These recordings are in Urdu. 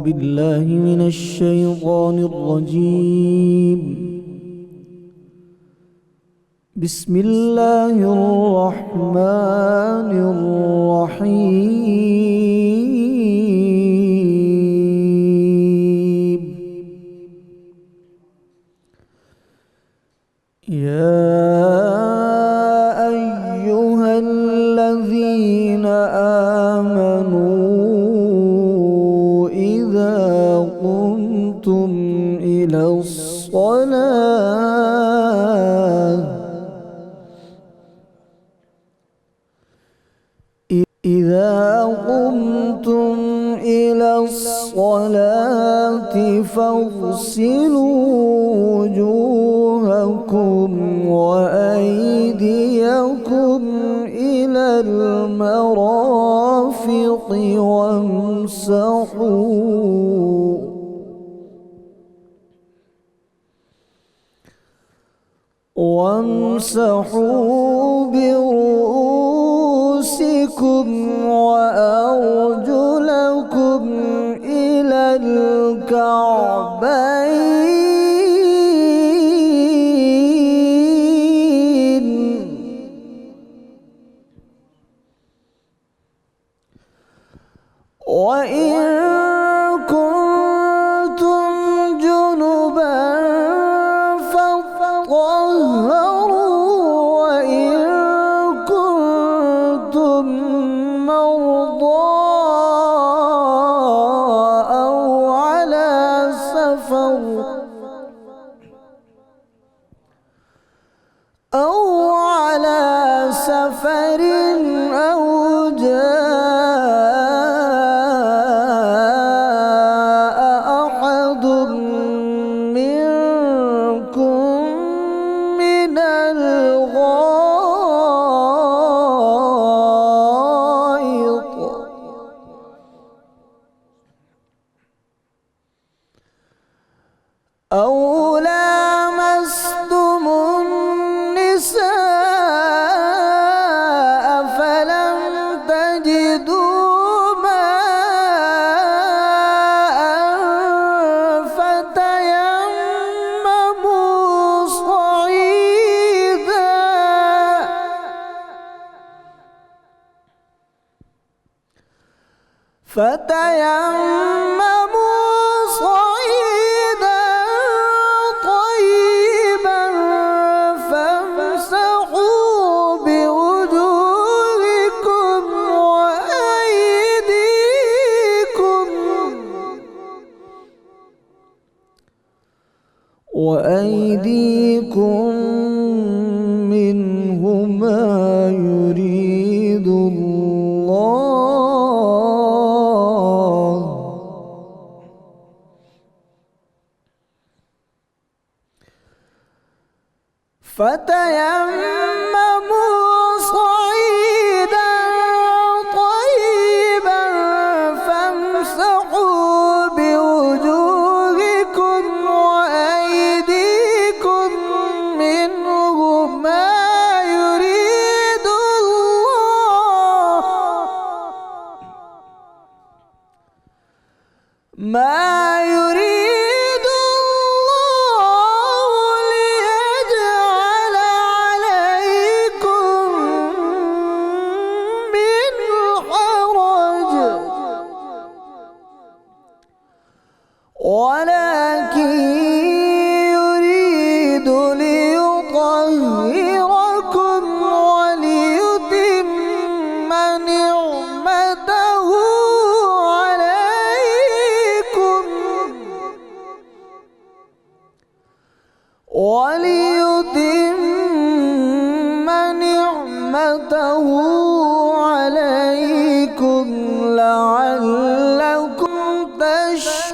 بالله من الشيطان الرجيم. بسم الله الرحمن الرحيم. يا أيها الذين آمنوا إذا قمتم إلى الصلاة فاغسلوا وجوهكم وأيديكم إلى المرافق وامسحوا برؤوسكم وأرجلكم إلى الكعبين، وإن كنتم جنبا فاطهروا، وإن كنتم مرضى أو على سفر أو جاء أحد منكم من الغائط أو لامستم النساء فلم تجدوا ماء فتيمموا صعيدا طيبا فامسحوا بوجوهكم وأيديكم منه ما يريد الله فتيمموا صعيدا طيبا فامسحوا بوجوهكم وأيديكم منه ما يريد الله ليجعل عليكم من حرج، ولكن يريد ليطهركم وليتم نعمته عليكم لعلكم تشكرون،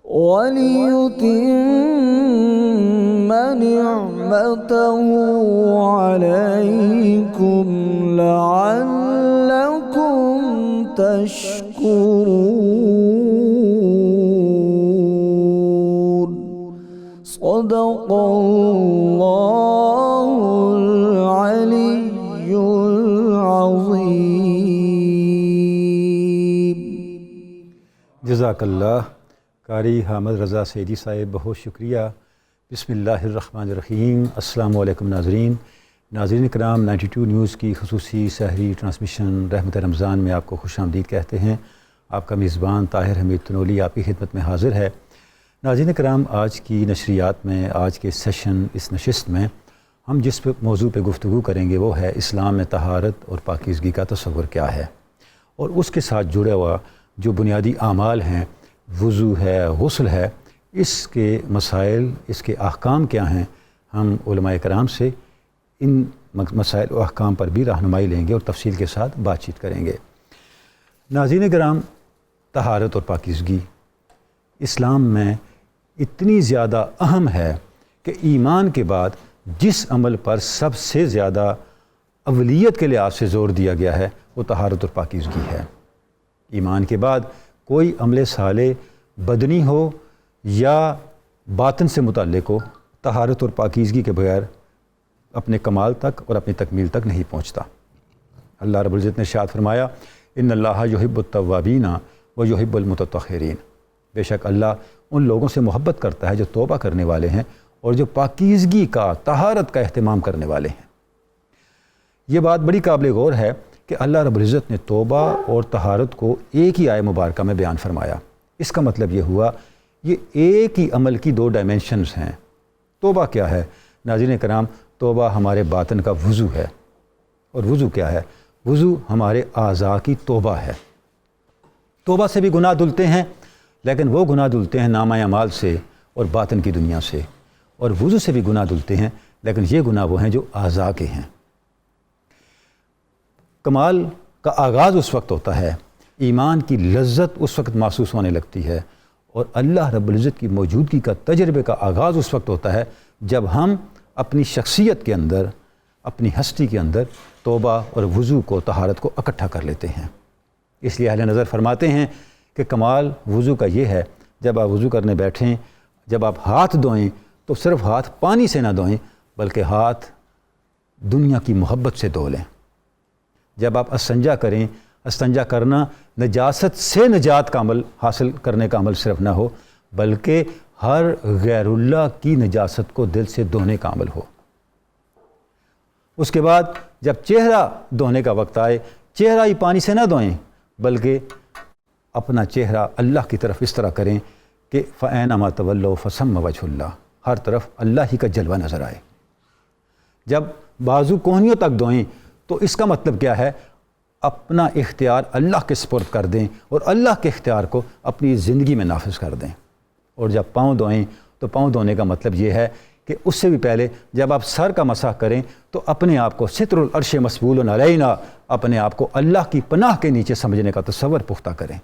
وليتم نعمته عليكم لعلكم تشكرون. صدق الله العلي جزاک اللہ قاری حامد رضا سیدی صاحب، بہت شکریہ۔ بسم اللہ الرحمن الرحیم۔ السلام علیکم ناظرین کرام، 92 نیوز کی خصوصی سحری ٹرانسمیشن رحمت رمضان میں آپ کو خوش آمدید کہتے ہیں۔ آپ کا میزبان طاہر حمید تنولی آپ کی خدمت میں حاضر ہے۔ ناظرین کرام، آج کی نشریات میں، آج کے سیشن، اس نشست میں ہم جس موضوع پہ گفتگو کریں گے وہ ہے اسلام میں طہارت اور پاکیزگی کا تصور کیا ہے، اور اس کے ساتھ جڑا ہوا جو بنیادی اعمال ہیں، وضو ہے، غسل ہے، اس کے مسائل، اس کے احکام کیا ہیں، ہم علماء کرام سے ان مسائل و احکام پر بھی رہنمائی لیں گے اور تفصیل کے ساتھ بات چیت کریں گے۔ ناظرین کرام، طہارت اور پاکیزگی اسلام میں اتنی زیادہ اہم ہے کہ ایمان کے بعد جس عمل پر سب سے زیادہ اولیت کے لحاظ سے زور دیا گیا ہے وہ طہارت اور پاکیزگی ہے۔ ایمان کے بعد کوئی عمل صالح بدنی ہو یا باطن سے متعلق ہو، طہارت اور پاکیزگی کے بغیر اپنے کمال تک اور اپنی تکمیل تک نہیں پہنچتا۔ اللہ رب العزت نے ارشاد فرمایا، ان اللہ یحب التوابین و یحب المتطہرین، بے شک اللہ ان لوگوں سے محبت کرتا ہے جو توبہ کرنے والے ہیں اور جو پاکیزگی کا، طہارت کا اہتمام کرنے والے ہیں۔ یہ بات بڑی قابل غور ہے کہ اللہ رب العزت نے توبہ اور طہارت کو ایک ہی آیہ مبارکہ میں بیان فرمایا۔ اس کا مطلب یہ ہوا یہ ایک ہی عمل کی دو ڈائمنشنز ہیں۔ توبہ کیا ہے؟ ناظرین کرام، توبہ ہمارے باطن کا وضو ہے، اور وضو کیا ہے؟ وضو ہمارے اعضاء کی توبہ ہے۔ توبہ سے بھی گناہ دھلتے ہیں، لیکن وہ گناہ دھلتے ہیں نامہ اعمال سے اور باطن کی دنیا سے، اور وضو سے بھی گناہ دھلتے ہیں، لیکن یہ گناہ وہ ہیں جو اعضاء کے ہیں۔ کمال کا آغاز اس وقت ہوتا ہے، ایمان کی لذت اس وقت محسوس ہونے لگتی ہے، اور اللہ رب العزت کی موجودگی کا تجربے کا آغاز اس وقت ہوتا ہے جب ہم اپنی شخصیت کے اندر، اپنی ہستی کے اندر توبہ اور وضو کو، طہارت کو اکٹھا کر لیتے ہیں۔ اس لیے اہل نظر فرماتے ہیں کہ کمال وضو کا یہ ہے، جب آپ وضو کرنے بیٹھیں، جب آپ ہاتھ دھوئیں تو صرف ہاتھ پانی سے نہ دھوئیں بلکہ ہاتھ دنیا کی محبت سے دھو لیں۔ جب آپ استنجا کریں، استنجا کرنا نجاست سے نجات کا عمل حاصل کرنے کا عمل صرف نہ ہو، بلکہ ہر غیر اللہ کی نجاست کو دل سے دھونے کا عمل ہو۔ اس کے بعد جب چہرہ دھونے کا وقت آئے، چہرہ ہی پانی سے نہ دھوئیں بلکہ اپنا چہرہ اللہ کی طرف اس طرح کریں کہ فَأَيْنَمَا تَوَلَّوْا فَثَمَّ وَجْهُ اللَّهِ، ہر طرف اللہ ہی کا جلوہ نظر آئے۔ جب بازو کوہنیوں تک دھوئیں تو اس کا مطلب کیا ہے؟ اپنا اختیار اللہ کے سپرد کر دیں اور اللہ کے اختیار کو اپنی زندگی میں نافذ کر دیں۔ اور جب پاؤں دھوئیں تو پاؤں دھونے کا مطلب یہ ہے کہ اس سے بھی پہلے جب آپ سر کا مسح کریں تو اپنے آپ کو ستر العرش مسبول علینا، اپنے آپ کو اللہ کی پناہ کے نیچے سمجھنے کا تصور پختہ کریں۔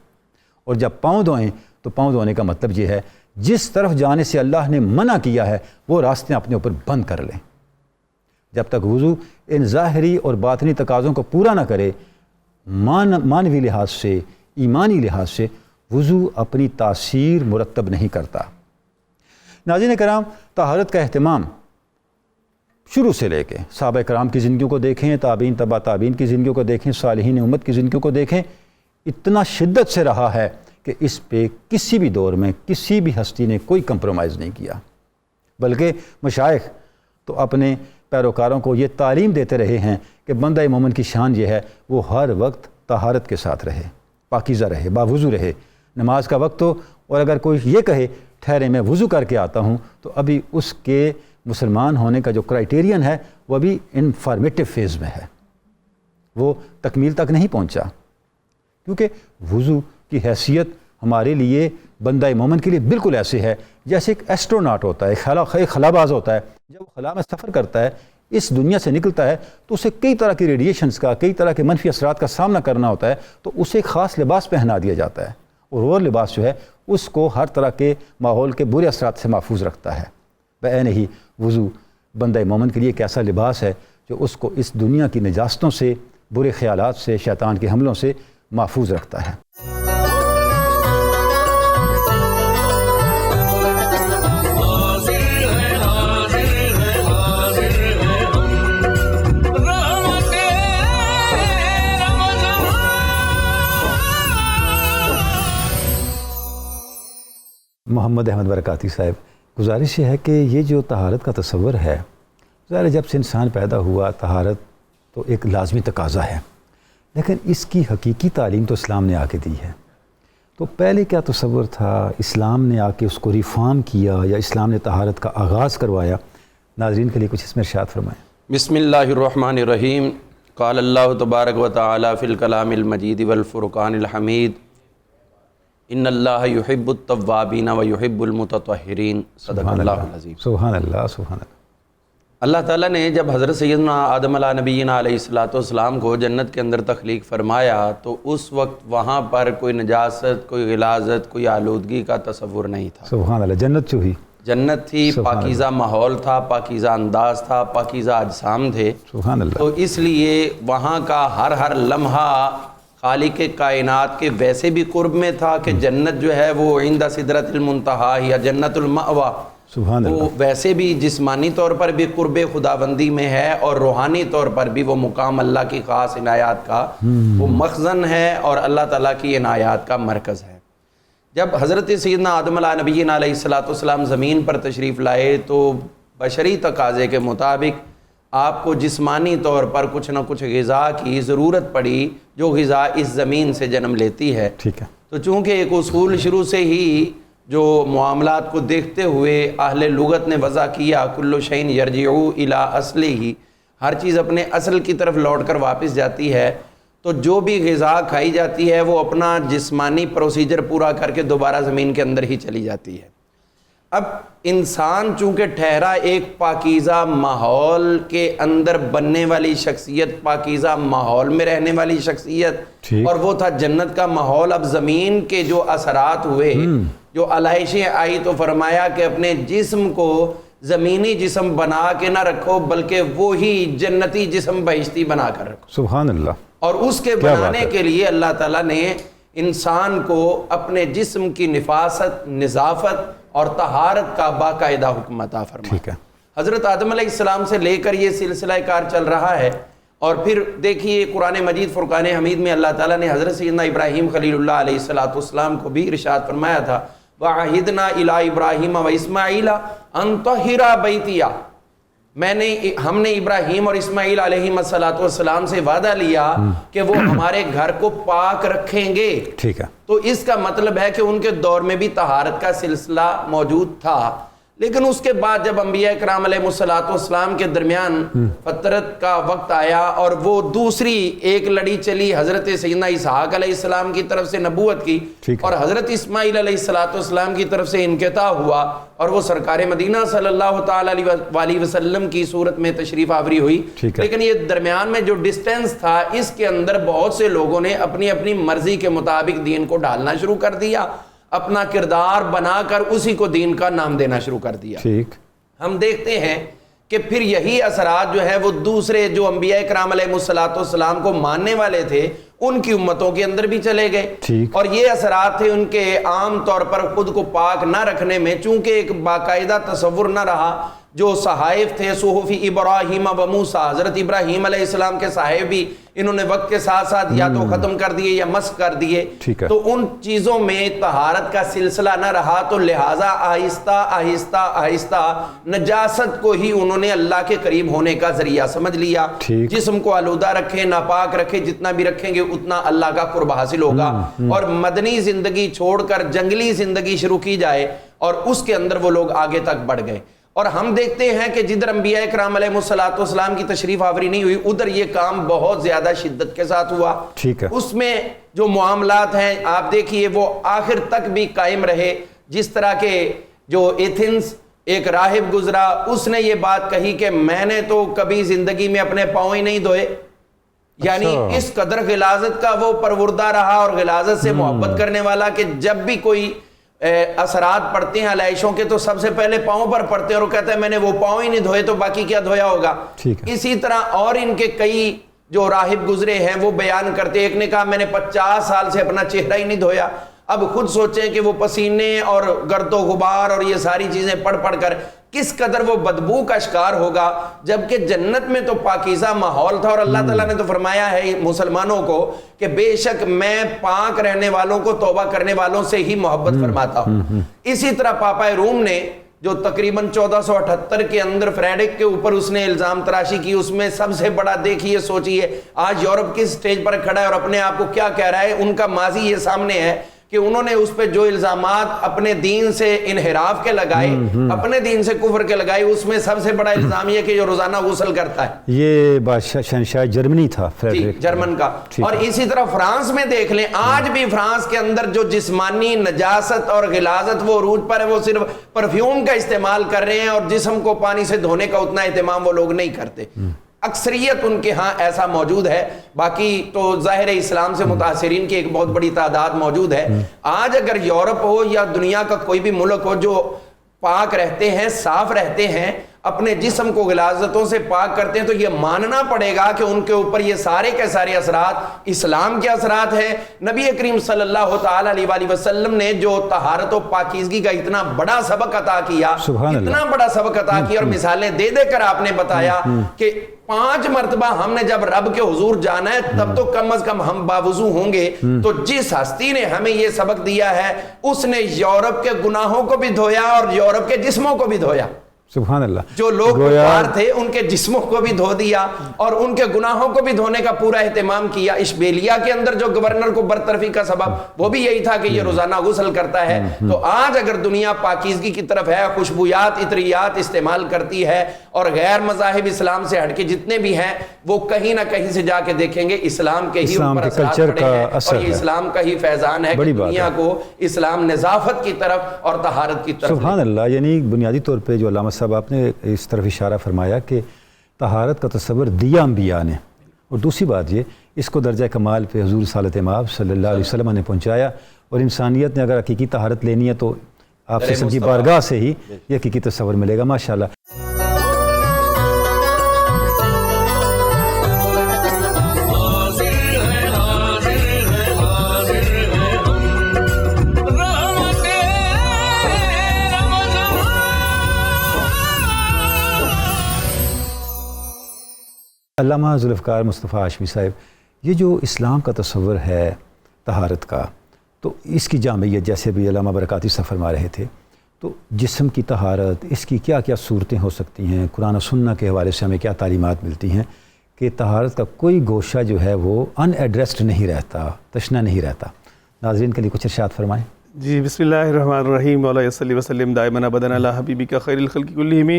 اور جب پاؤں دھوئیں تو پاؤں دھونے کا مطلب یہ ہے جس طرف جانے سے اللہ نے منع کیا ہے وہ راستے اپنے اوپر بند کر لیں۔ جب تک وضو ان ظاہری اور باطنی تقاضوں کو پورا نہ کرے، معنوی لحاظ سے، ایمانی لحاظ سے وضو اپنی تاثیر مرتب نہیں کرتا۔ ناظرین کرام، طہارت کا اہتمام شروع سے لے کے صحابہ کرام کی زندگیوں کو دیکھیں، تابعین، تبع تابعین کی زندگیوں کو دیکھیں، صالحین امت کی زندگیوں کو دیکھیں، اتنا شدت سے رہا ہے کہ اس پہ کسی بھی دور میں کسی بھی ہستی نے کوئی کمپرومائز نہیں کیا، بلکہ مشائخ تو اپنے پیروکاروں کو یہ تعلیم دیتے رہے ہیں کہ بندہ مومن کی شان یہ ہے وہ ہر وقت طہارت کے ساتھ رہے، پاکیزہ رہے، باوضو رہے۔ نماز کا وقت ہو اور اگر کوئی یہ کہے ٹھہرے میں وضو کر کے آتا ہوں، تو ابھی اس کے مسلمان ہونے کا جو کرائیٹیرین ہے وہ ابھی انفارمیٹیو فیز میں ہے، وہ تکمیل تک نہیں پہنچا، کیونکہ وضو کی حیثیت ہمارے لیے، بندہ مومن کے لیے بالکل ایسے ہے جیسے ایک ایسٹروناٹ ہوتا ہے، ایک خلاباز ہوتا ہے۔ جب وہ خلا میں سفر کرتا ہے، اس دنیا سے نکلتا ہے تو اسے کئی طرح کی ریڈیشنز کا، کئی طرح کے منفی اثرات کا سامنا کرنا ہوتا ہے، تو اسے ایک خاص لباس پہنا دیا جاتا ہے، اور وہ لباس جو ہے اس کو ہر طرح کے ماحول کے برے اثرات سے محفوظ رکھتا ہے۔ بعین ہی وضو بندہ مومن کے لیے ایک ایسا لباس ہے جو اس کو اس دنیا کی نجاستوں سے، برے خیالات سے، شیطان کے حملوں سے محفوظ رکھتا ہے۔ محمد احمد برکاتی صاحب، گزارش یہ ہے کہ یہ جو طہارت کا تصور ہے، ظاہر ہے جب سے انسان پیدا ہوا طہارت تو ایک لازمی تقاضا ہے، لیکن اس کی حقیقی تعلیم تو اسلام نے آ کے دی ہے۔ تو پہلے کیا تصور تھا، اسلام نے آ کے اس کو ریفارم کیا یا اسلام نے طہارت کا آغاز کروایا؟ ناظرین کے لیے کچھ اس میں ارشاد فرمائیں۔ بسم اللہ الرحمن الرحیم۔ قال اللہ تبارک و تعالی فی الکلام المجید والفرقان الحمید، ان اللہ یحب التوابین و یحب المتطہرین، صدق اللہ العظیم۔ سبحان اللہ، سبحان اللہ۔ اللہ تعالیٰ نے جب حضرت سیدنا آدم علیہ نبینا علیہ السلام کو جنت کے اندر تخلیق فرمایا تو اس وقت وہاں پر کوئی نجاست، کوئی غلاظت، کوئی آلودگی کا تصور نہیں تھا۔ سبحان اللہ، جنت جو ہی جنت تھی، سبحان پاکیزہ ماحول تھا، پاکیزہ انداز تھا، پاکیزہ اجسام تھے۔ سبحان اللہ۔ تو اس لیے وہاں کا ہر لمحہ خالق کائنات کے ویسے بھی قرب میں تھا کہ جنت جو ہے وہ عند سدرۃ المنتہی یا جنت المأویٰ، سبحان اللہ، وہ ویسے بھی جسمانی طور پر بھی قرب خداوندی میں ہے اور روحانی طور پر بھی وہ مقام اللہ کی خاص عنایات کا وہ مخزن ہے اور اللہ تعالیٰ کی عنایات کا مرکز ہے۔ جب حضرت سیدنا آدم علیہ نبینا علیہ السلام زمین پر تشریف لائے تو بشری تقاضے کے مطابق آپ کو جسمانی طور پر کچھ نہ کچھ غذا کی ضرورت پڑی، جو غذا اس زمین سے جنم لیتی ہے۔ ٹھیک ہے۔ تو چونکہ ایک اصول شروع سے ہی جو معاملات کو دیکھتے ہوئے اہل لغت نے وضع کیا، کل شیء یرجع الی اصلہ، ہر چیز اپنے اصل کی طرف لوٹ کر واپس جاتی ہے، تو جو بھی غذا کھائی جاتی ہے وہ اپنا جسمانی پروسیجر پورا کر کے دوبارہ زمین کے اندر ہی چلی جاتی ہے۔ اب انسان چونکہ ٹھہرا ایک پاکیزہ ماحول کے اندر بننے والی شخصیت، پاکیزہ ماحول میں رہنے والی شخصیت، اور وہ تھا جنت کا ماحول۔ اب زمین کے جو اثرات ہوئے، جو علائشیں آئی، تو فرمایا کہ اپنے جسم کو زمینی جسم بنا کے نہ رکھو بلکہ وہی جنتی جسم بہشتی بنا کر رکھو۔ سبحان اللہ۔ اور اس کے بنانے کے لیے اللہ تعالیٰ نے انسان کو اپنے جسم کی نفاست، نظافت اور طہارت کا باقاعدہ حکم عطا فرمایا۔ ٹھیک ہے۔ حضرت آدم علیہ السلام سے لے کر یہ سلسلہ کار چل رہا ہے، اور پھر دیکھیے قرآن مجید فرقان حمید میں اللہ تعالیٰ نے حضرت سیدنا ابراہیم خلیل اللہ علیہ السلام کو بھی ارشاد فرمایا تھا، وَعَهِدْنَا إِلَىٰ إِبْرَاهِيمَ وَإِسْمَاعِيلَ أَن طَهِّرَ بَيْتِيَ، ہم نے ابراہیم اور اسماعیل علیہ السلام سے وعدہ لیا کہ وہ ہمارے گھر کو پاک رکھیں گے۔ ٹھیک ہے۔ تو اس کا مطلب ہے کہ ان کے دور میں بھی طہارت کا سلسلہ موجود تھا، لیکن اس کے بعد جب انبیاء کرام علیہ السلام کے درمیان فطرت کا وقت آیا اور وہ دوسری ایک لڑی چلی حضرت سیدنا اسحاق علیہ السلام کی طرف سے نبوت کی، اور حضرت اسماعیل علیہ السلام کی طرف سے انقطاع ہوا، اور وہ سرکار مدینہ صلی اللہ تعالی علیہ وسلم کی صورت میں تشریف آوری ہوئی، لیکن یہ درمیان میں جو ڈسٹینس تھا اس کے اندر بہت سے لوگوں نے اپنی اپنی مرضی کے مطابق دین کو ڈالنا شروع کر دیا، اپنا کردار بنا کر اسی کو دین کا نام دینا شروع کر دیا۔ ٹھیک۔ ہم دیکھتے ہیں کہ پھر یہی اثرات جو ہے وہ دوسرے جو انبیاء کرام علیہ السلام کو ماننے والے تھے ان کی امتوں کے اندر بھی چلے گئے، اور یہ اثرات تھے ان کے عام طور پر خود کو پاک نہ رکھنے میں، چونکہ ایک باقاعدہ تصور نہ رہا۔ جو صحائف تھے صحف ابراہیم و موسیٰ، حضرت ابراہیم علیہ السلام کے صحائف بھی انہوں نے وقت کے ساتھ ساتھ یا تو ختم کر دیے یا مسخ کر دیے، تو ان چیزوں میں طہارت کا سلسلہ نہ رہا، تو لہٰذا آہستہ آہستہ آہستہ نجاست کو ہی انہوں نے اللہ کے قریب ہونے کا ذریعہ سمجھ لیا۔ جسم کو آلودہ رکھیں، ناپاک رکھیں، جتنا بھی رکھیں گے اتنا اللہ کا قرب حاصل ہوگا، اور مدنی زندگی چھوڑ کر جنگلی زندگی شروع کی جائے، اور اس کے اندر وہ لوگ آگے تک بڑھ گئے۔ اور ہم دیکھتے ہیں کہ جدھر انبیاء کرام علیہ السلام کی تشریف آوری نہیں ہوئی ادھر یہ کام بہت زیادہ شدت کے ساتھ ہوا۔ اس میں جو معاملات ہیں آپ دیکھیے وہ آخر تک بھی قائم رہے۔ جس طرح کے جو ایتھنز ایک راہب گزرا، اس نے یہ بات کہی کہ میں نے تو کبھی زندگی میں اپنے پاؤں ہی نہیں دھوئے، یعنی اس قدر غلاظت کا وہ پروردہ رہا اور غلاظت سے محبت کرنے والا کہ جب بھی کوئی اثرات پڑتے ہیں علائشوں کے تو سب سے پہلے پاؤں پر پڑتے ہیں، اور وہ کہتا ہے میں نے وہ پاؤں ہی نہیں دھوئے تو باقی کیا دھویا ہوگا۔ اسی طرح اور ان کے کئی جو راہب گزرے ہیں وہ بیان کرتے، ایک نے کہا میں نے 50 سال سے اپنا چہرہ ہی نہیں دھویا۔ اب خود سوچیں کہ وہ پسینے اور گرد و غبار اور یہ ساری چیزیں پڑھ کر کس قدر وہ بدبو کا شکار ہوگا، جبکہ جنت میں تو پاکیزہ ماحول تھا، اور اللہ تعالیٰ نے تو فرمایا ہے مسلمانوں کو کہ بے شک میں پاک رہنے والوں کو توبہ کرنے والوں سے ہی محبت فرماتا ہوں۔ اسی طرح پاپا روم نے جو تقریباً 1478 کے اندر فریڈرک کے اوپر اس نے الزام تراشی کی، اس میں سب سے بڑا دیکھیے سوچیے آج یورپ کس سٹیج پر کھڑا ہے اور اپنے آپ کو کیا کہہ رہا ہے۔ ان کا ماضی یہ سامنے ہے کہ انہوں نے اس پہ جو الزامات اپنے دین سے انحراف کے لگائے، اپنے دین سے کفر کے لگائے، اس میں سب سے بڑا الزام یہ کہ جو روزانہ غسل کرتا ہے۔ یہ بادشاہ شہنشاہ جرمنی تھا، فریڈرک جرمن کا۔ اور اسی طرح فرانس میں دیکھ لیں، آج بھی فرانس کے اندر جو جسمانی نجاست اور غلاظت وہ عروج پر ہے، وہ صرف پرفیوم کا استعمال کر رہے ہیں اور جسم کو پانی سے دھونے کا اتنا اہتمام وہ لوگ نہیں کرتے۔ اکثریت ان کے ہاں ایسا موجود ہے، باقی تو ظاہر اسلام سے متاثرین کی ایک بہت بڑی تعداد موجود ہے۔ آج اگر یورپ ہو یا دنیا کا کوئی بھی ملک ہو جو پاک رہتے ہیں، صاف رہتے ہیں، اپنے جسم کو غلاظتوں سے پاک کرتے ہیں، تو یہ ماننا پڑے گا کہ ان کے اوپر یہ سارے کے سارے اثرات اسلام کے اثرات ہیں۔ نبی کریم صلی اللہ تعالی علیہ وآلہ وسلم نے جو طہارت و پاکیزگی کا اتنا بڑا سبق عطا کیا، اتنا بڑا سبق عطا کیا، اور مثالیں دے دے کر آپ نے بتایا کہ 5 مرتبہ ہم نے جب رب کے حضور جانا ہے تب تو کم از کم ہم باوضو ہوں گے۔ تو جس ہستی نے ہمیں یہ سبق دیا ہے اس نے یورپ کے گناہوں کو بھی دھویا اور یورپ کے جسموں کو بھی دھویا۔ سبحان اللہ۔ جو لوگ کفار تھے ان کے جسموں کو بھی دھو دیا اور ان کے گناہوں کو بھی دھونے کا پورا اہتمام کیا۔ اشبیلیا کے اندر جو گورنر کو برطرفی کا سبب وہ بھی یہی تھا کہ یہ روزانہ غسل کرتا ہے۔ تو آج اگر دنیا پاکیزگی کی طرف ہے، خوشبویات عطریات استعمال کرتی ہے، اور غیر مذاہب اسلام سے ہٹ کے جتنے بھی ہیں وہ کہیں نہ کہیں سے جا کے دیکھیں گے اسلام کے ہی اوپر اثرات پڑے ہیں، اور یہ اسلام کا ہی فیضان ہے کہ دنیا کو اسلام نظافت کی طرف اور طہارت کی طرف۔ سبحان اللہ۔ یعنی بنیادی طور پہ جو علامہ صاحب آپ نے اس طرف اشارہ فرمایا کہ طہارت کا تصور دیا انبیاء نے، اور دوسری بات یہ اس کو درجہ کمال پہ حضور صالح مآب صلی اللہ علیہ وسلم نے پہنچایا، اور انسانیت نے اگر حقیقی طہارت لینی ہے تو آپ سے کی بارگاہ سے ہی یہ حقیقی تصور ملے گا۔ ماشاءاللہ۔ علامہ ذوالفقار مصطفیٰ ہاشمی صاحب، یہ جو اسلام کا تصور ہے طہارت کا، تو اس کی جامعیت جیسے بھی علامہ برکاتی صاحب فرما رہے تھے، تو جسم کی طہارت اس کی کیا کیا صورتیں ہو سکتی ہیں، قرآن و سنہ کے حوالے سے ہمیں کیا تعلیمات ملتی ہیں کہ طہارت کا کوئی گوشہ جو ہے وہ ان ایڈریسڈ نہیں رہتا، تشنہ نہیں رہتا۔ ناظرین کے لیے کچھ ارشاد فرمائیں۔ جی، بسم اللہ الرحمن الرحیم، مولا صلی وسلم دائما ابدا علی حبیبک خیر الخلق کلہم۔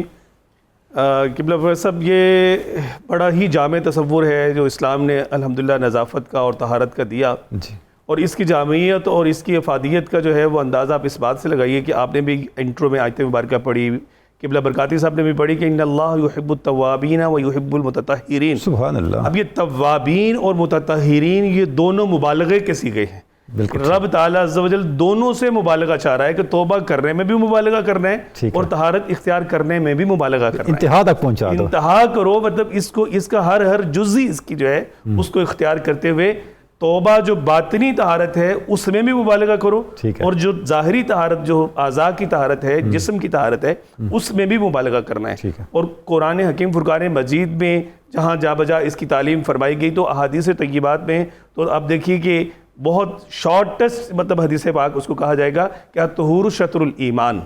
قبلہ پر سب یہ بڑا ہی جامع تصور ہے جو اسلام نے الحمدللہ نظافت کا اور طہارت کا دیا، اور اس کی جامعیت اور اس کی افادیت کا جو ہے وہ اندازہ آپ اس بات سے لگائیے کہ آپ نے بھی انٹرو میں آیت مبارکہ پڑھی، قبلہ برکاتی صاحب نے بھی پڑھی کہ ان اللہ یحب التوابین و یحب المتطہرین۔ سبحان اللہ۔ اب یہ توابین اور متطہرین یہ دونوں مبالغے کے صیغے ہیں۔ رب تعالیٰ عز و جل دونوں سے مبالغہ چاہ رہا ہے کہ توبہ کرنے میں بھی مبالغہ کرنا ہے اور طہارت اختیار کرنے میں بھی مبالغہ کرنا ہے، انتہا تک پہنچا دو، انتہا کرو، مطلب اس کا ہر جزئی اس کی جو ہے اس کو اختیار کرتے ہوئے توبہ جو باطنی طہارت ہے اس میں بھی مبالغہ کرو، اور جو ظاہری طہارت جو اعضاء کی طہارت ہے، جسم کی طہارت ہے، اس میں بھی مبالغہ کرنا ہے۔ اور قرآن حکیم فرقان مجید میں جہاں جا بجا اس کی تعلیم فرمائی گئی، تو احادیث طیبات میں تو آپ دیکھیے کہ بہت شارٹسٹ مطلب حدیث پاک اس کو کہا جائے گا کہ طہور شطر الایمان،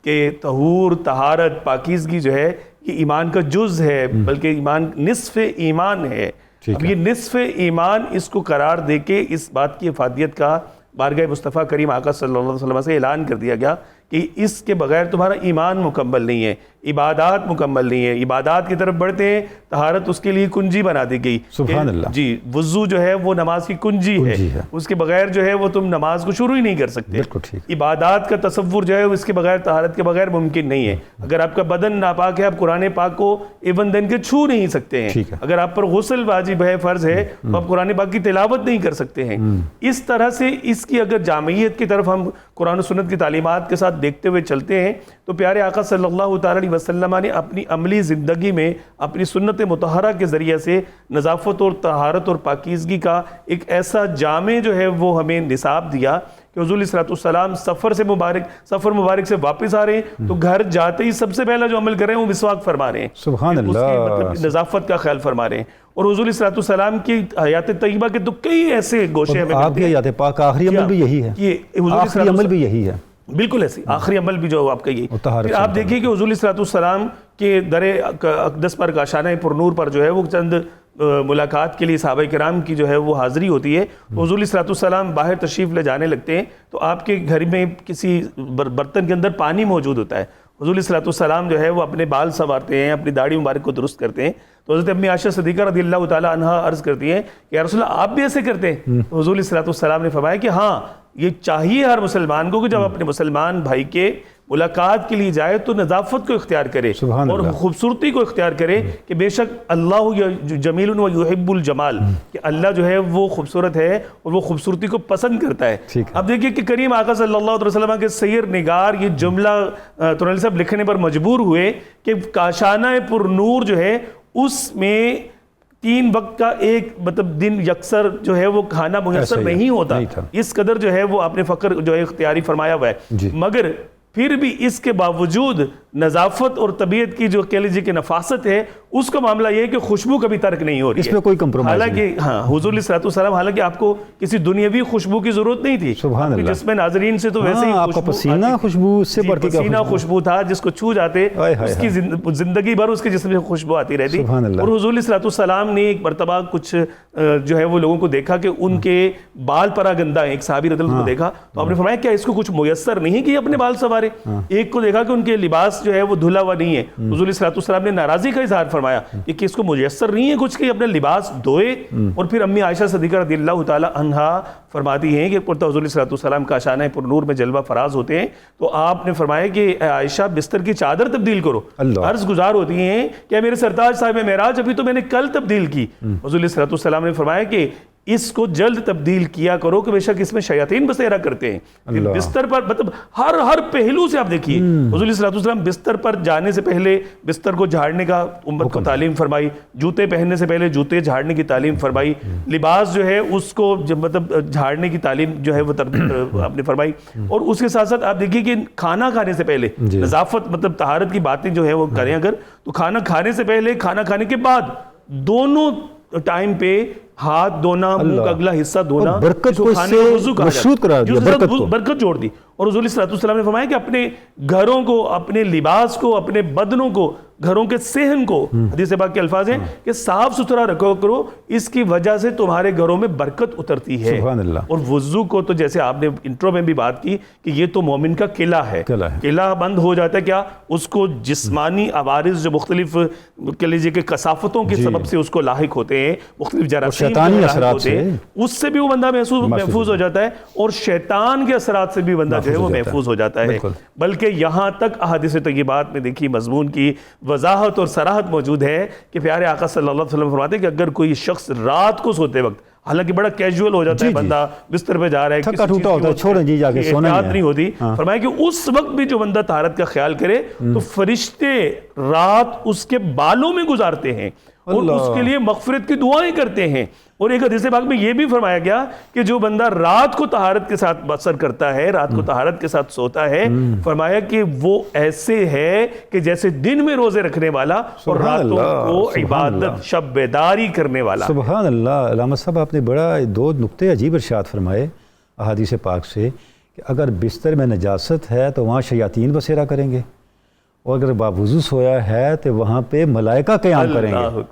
کہ طہور طہارت پاکیزگی جو ہے یہ ایمان کا جز ہے، بلکہ ایمان نصف ایمان ہے۔ اب یہ نصف ایمان اس کو قرار دے کے اس بات کی افادیت کا بارگاہ مصطفیٰ کریم آقا صلی اللہ علیہ وسلم سے اعلان کر دیا گیا کہ اس کے بغیر تمہارا ایمان مکمل نہیں ہے، عبادات مکمل نہیں ہے۔ عبادات کی طرف بڑھتے ہیں، طہارت اس کے لیے کنجی بنا دی گئی۔ سبحان اللہ۔ جی، وضو جو ہے وہ نماز کی کنجی ہے، اس کے بغیر جو ہے وہ تم نماز کو شروع ہی نہیں کر سکتے۔ عبادات کا تصور جو ہے اس کے بغیر، طہارت کے بغیر ممکن نہیں ہے۔ اگر آپ کا بدن ناپاک ہے آپ قرآن پاک کو ایون دن کے چھو نہیں سکتے ہیں۔ اگر آپ پر غسل واجب ہے، فرض ہے، تو آپ قرآن پاک کی تلاوت نہیں کر سکتے ہیں۔ اس طرح سے اس کی اگر جامعیت کی طرف ہم قرآن و سنت کی تعلیمات کے ساتھ دیکھتے ہوئے چلتے ہیں تو پیارے آقا صلی اللہ تعالی علیہ وسلم نے اپنی عملی زندگی میں اپنی سنت مطہرہ کے ذریعے سے نظافت اور طہارت اور پاکیزگی کا ایک ایسا جامع جو ہے وہ ہمیں نصاب دیا کہ کہ حضور علیہ السلام سفر مبارک سے واپس آ رہے ہیں تو گھر جاتے ہی سب سے پہلا جو عمل کر رہے ہیں وہ مسواک فرما رہے ہیں, سبحان اللہ, اس کی مطلب نظافت کا خیال فرما رہے ہیں. اور حضور علیہ السلام کی حیات طیبہ کے تو کئی ایسے گوشے ہیں, آپ کی حیات پاک آخری عمل بھی یہی ہے, آخری عمل بھی یہی ہے, بالکل ایسی آخری عمل بھی جو آپ کا یہ. پھر آپ دیکھیے کہ حضور علیہ السلام کے در اقدس پر کاشانہ پرنور پر جو ہے وہ چند ملاقات کے لیے صحابہ کرام کی جو ہے وہ حاضری ہوتی ہے. حضور علیہ السلام باہر تشریف لے جانے لگتے ہیں تو آپ کے گھر میں کسی برتن کے اندر پانی موجود ہوتا ہے. حضور علیہ السلام جو ہے وہ اپنے بال سنوارتے ہیں, اپنی داڑھی مبارک کو درست کرتے ہیں. تو حضرت امی عائشہ صدیقہ رضی اللہ تعالیٰ عنہا عرض کرتی ہیں کہ یا رسول اللہ آپ بھی ایسے کرتے ہیں؟ تو حضور علیہ السلام نے فرمایا کہ ہاں, یہ چاہیے ہر مسلمان کو کہ جب اپنے مسلمان بھائی کے ملاقات کے لیے جائے تو نظافت کو اختیار کرے اور خوبصورتی کو اختیار کرے, کہ بے شک اللہ جمیل و یحب الجمال, کہ اللہ جو ہے وہ خوبصورت ہے اور وہ خوبصورتی کو پسند کرتا ہے. اب دیکھیے کہ کریم آقا صلی اللہ علیہ وسلم کے سیر نگار یہ جملہ تورانی صاحب لکھنے پر مجبور ہوئے کہ کاشانہ پر نور جو ہے اس میں 3 وقت کا ایک مطلب دن یکسر جو ہے وہ کھانا میسر نہیں ہوتا, اس قدر جو ہے وہ آپ نے فقر جو ہے اختیاری فرمایا ہوا ہے. مگر پھر بھی اس کے باوجود نظافت اور طبیعت کی جو کہہ لیجیے کہ نفاست ہے, اس کا معاملہ یہ ہے کہ خوشبو کبھی ترک نہیں ہو رہی ہے, اس میں کوئی کمپرومائز نہیں. حالانکہ ہاں حضور علیہ السلام حالانکہ آپ کو کسی دنیاوی خوشبو کی ضرورت نہیں تھی, سبحان اللہ, جس میں ناظرین سے تو ویسے ہی آپ کا پسینہ خوشبو سے بڑھ کے پسینہ خوشبو تھا, جس کو چھو جاتے اس کی زندگی بھر اس کے جسم سے خوشبو آتی رہتی. اور حضور علیہ السلام نے ایک مرتبہ کچھ جو ہے وہ لوگوں کو دیکھا کہ ان کے بال پرا گندہ ہیں, ایک صحابی رضی اللہ عنہ کو دیکھا تو آپ نے فرمایا کیا اس کو کچھ میسر نہیں کہ اپنے بال سنوارے؟ ایک کو دیکھا کہ ان کے لباس جو ہے وہ دھلا ہوا نہیں ہے. حضور علیہ السلام نے ناراضی کا اظہار فرمایا کہ اس کو میسر نہیں ہے کچھ کہ اپنے لباس دھوئے. اور پھر امی عائشہ صدیقہ رضی اللہ تعالی عنہا فرماتی ہیں کہ حضور علیہ السلام کاشانہ پر نور میں جلوہ فراز ہوتے ہیں تو آپ نے فرمایا کہ عائشہ بستر کی چادر تبدیل کرو. عرض گزار ہوتی ہیں کہ میرے سرتاج صاحب معراج ابھی تو میں نے کل تبدیل کی. حضور علیہ السلام نے فرمایا کہ اس کو جلد تبدیل کیا کرو کہ بے شک اس میں شیاطین بسیرا کرتے ہیں. بستر پر مطلب ہر پہلو سے آپ دیکھیے حضور علیہ السلام بستر پر جانے سے پہلے بستر کو جھاڑنے کا امت کو تعلیم فرمائی, جوتے پہننے سے پہلے جوتے جھاڑنے کی تعلیم فرمائی, لباس جو ہے اس کو مطلب جھاڑنے کی تعلیم جو ہے وہ آپ نے فرمائی. اور اس کے ساتھ ساتھ آپ دیکھیے کہ کھانا کھانے سے پہلے نظافت مطلب طہارت کی باتیں جو ہے وہ کریں اگر تو کھانا کھانے سے پہلے, کھانا کھانے کے بعد دونوں ٹائم پہ ہاتھ دھونا, منہ کا اگلا حصہ دھونا, برکت کو اس سے مشروط قرار دیا, برکت جوڑ دی. اور حضور علیہ السلام نے فرمایا کہ اپنے گھروں کو, اپنے لباس کو, اپنے بدنوں کو, گھروں کے صحن کو, حدیث پاک کے الفاظ ہیں کہ صاف ستھرا رکھو کرو, اس کی وجہ سے تمہارے گھروں میں برکت اترتی ہے. سبحان اللہ. اور وضو کو تو جیسے آپ نے انٹرو میں بھی بات کی کہ یہ تو مومن کا قلعہ ہے, قلعہ بند ہو جاتا ہے کیا اس کو جسمانی عوارض جو مختلف کہہ لیجیے کہ کثافتوں کے سبب سے اس کو لاحق ہوتے ہیں, مختلف جراثیم ہوتے ہیں, اس سے بھی وہ بندہ محفوظ ہو جاتا ہے, اور شیطان کے اثرات سے بھی بندہ جو ہے وہ محفوظ ہو جاتا ہے. بلکہ یہاں تک احادیث طیبات میں دیکھیے مضمون کی وضاحت اور صراحت موجود ہے کہ پیارے آقا صلی اللہ علیہ وسلم فرماتے ہیں کہ اگر کوئی شخص رات کو سوتے وقت, حالانکہ بڑا کیجول ہو جاتا ہے بندہ, بستر پہ جا رہا ہے, تھکا ٹوٹا ہوتا ہے, چھوڑیں جی جا کے سونا نہیں ہوتی, فرمایا کہ اس وقت بھی جو بندہ طہارت کا خیال کرے تو فرشتے رات اس کے بالوں میں گزارتے ہیں اور اس کے لیے مغفرت کی دعائیں کرتے ہیں. اور ایک حدیث پاک میں یہ بھی فرمایا گیا کہ جو بندہ رات کو طہارت کے ساتھ بسر کرتا ہے, رات کو طہارت کے ساتھ سوتا ہے, فرمایا کہ وہ ایسے ہے کہ جیسے دن میں روزے رکھنے والا اور راتوں کو عبادت شب بیداری کرنے والا. سبحان اللہ. علامہ صاحب آپ نے بڑا 2 نقطے عجیب ارشاد فرمائے احادیث پاک سے کہ اگر بستر میں نجاست ہے تو وہاں شیاطین بسیرا کریں گے, اور اگر باوضو سویا ہے تو وہاں پہ ملائکہ قیام کریں گے.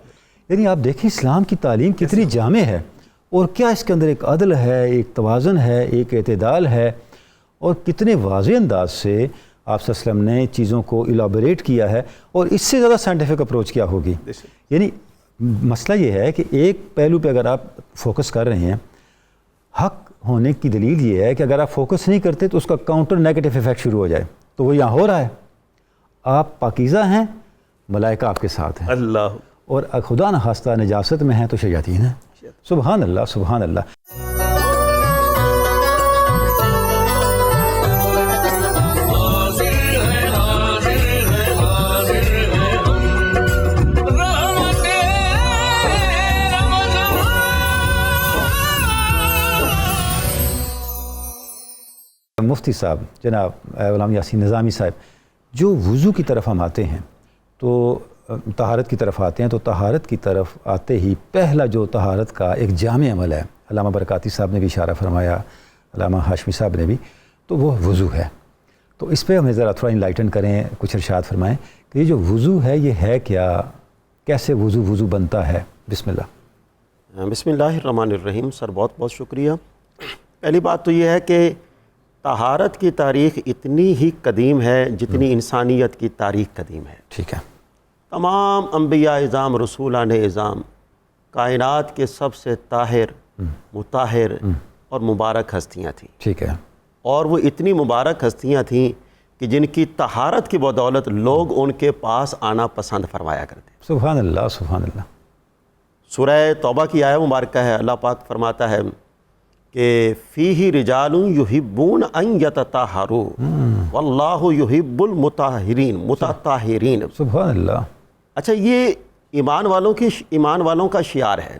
یعنی آپ دیکھیں اسلام کی تعلیم کتنی جامع ہے, اور کیا اس کے اندر ایک عدل ہے, ایک توازن ہے, ایک اعتدال ہے, اور کتنے واضح انداز سے آپ صلی اللہ علیہ وسلم نے چیزوں کو ایلابریٹ کیا ہے, اور اس سے زیادہ سائنٹیفک اپروچ کیا ہوگی. یعنی مسئلہ یہ ہے کہ ایک پہلو پہ اگر آپ فوکس کر رہے ہیں, حق ہونے کی دلیل یہ ہے کہ اگر آپ فوکس نہیں کرتے تو اس کا کاؤنٹر نیگیٹو ایفیکٹ شروع ہو جائے, تو وہ یہاں ہو رہا ہے. آپ پاکیزہ ہیں, ملائکہ آپ کے ساتھ ہیں, اللہ, اور خدا نخواستہ نجاست میں ہیں تو شیاطین ہیں. سبحان اللہ, سبحان اللہ. مفتی صاحب جناب غلام یاسین نظامی صاحب، جو وضو کی طرف ہم آتے ہیں تو طہارت کی طرف آتے ہیں، تو طہارت کی طرف آتے ہی پہلا جو طہارت کا ایک جامع عمل ہے، علامہ برکاتی صاحب نے بھی اشارہ فرمایا، علامہ ہاشمی صاحب نے بھی، تو وہ وضو ہے۔ تو اس پہ ہمیں ذرا تھوڑا انلائٹن کریں، کچھ ارشاد فرمائیں کہ یہ جو وضو ہے یہ ہے کیا، کیسے وضو بنتا ہے؟ بسم اللہ۔ بسم اللہ الرحمن الرحیم۔ سر بہت بہت شکریہ۔ پہلی بات تو یہ ہے کہ طہارت کی تاریخ اتنی ہی قدیم ہے جتنی انسانیت کی تاریخ قدیم ہے۔ ٹھیک ہے۔ تمام انبیاء اعظام، رسولان اعظام، کائنات کے سب سے طاہر، مطہر اور مبارک ہستیاں تھیں۔ ٹھیک ہے۔ اور وہ اتنی مبارک ہستیاں تھیں کہ جن کی طہارت کی بدولت لوگ ان کے پاس آنا پسند فرمایا کرتے۔ سبحان اللہ، سبحان اللہ۔ سورہ توبہ کی آیہ مبارکہ ہے، اللہ پاک فرماتا ہے کہ فیہ رجال یحبون ان یتطہروا واللہ یحب المطہرین، متطہرین۔ سبحان اللہ۔ اچھا، یہ ایمان والوں کا شعار ہے،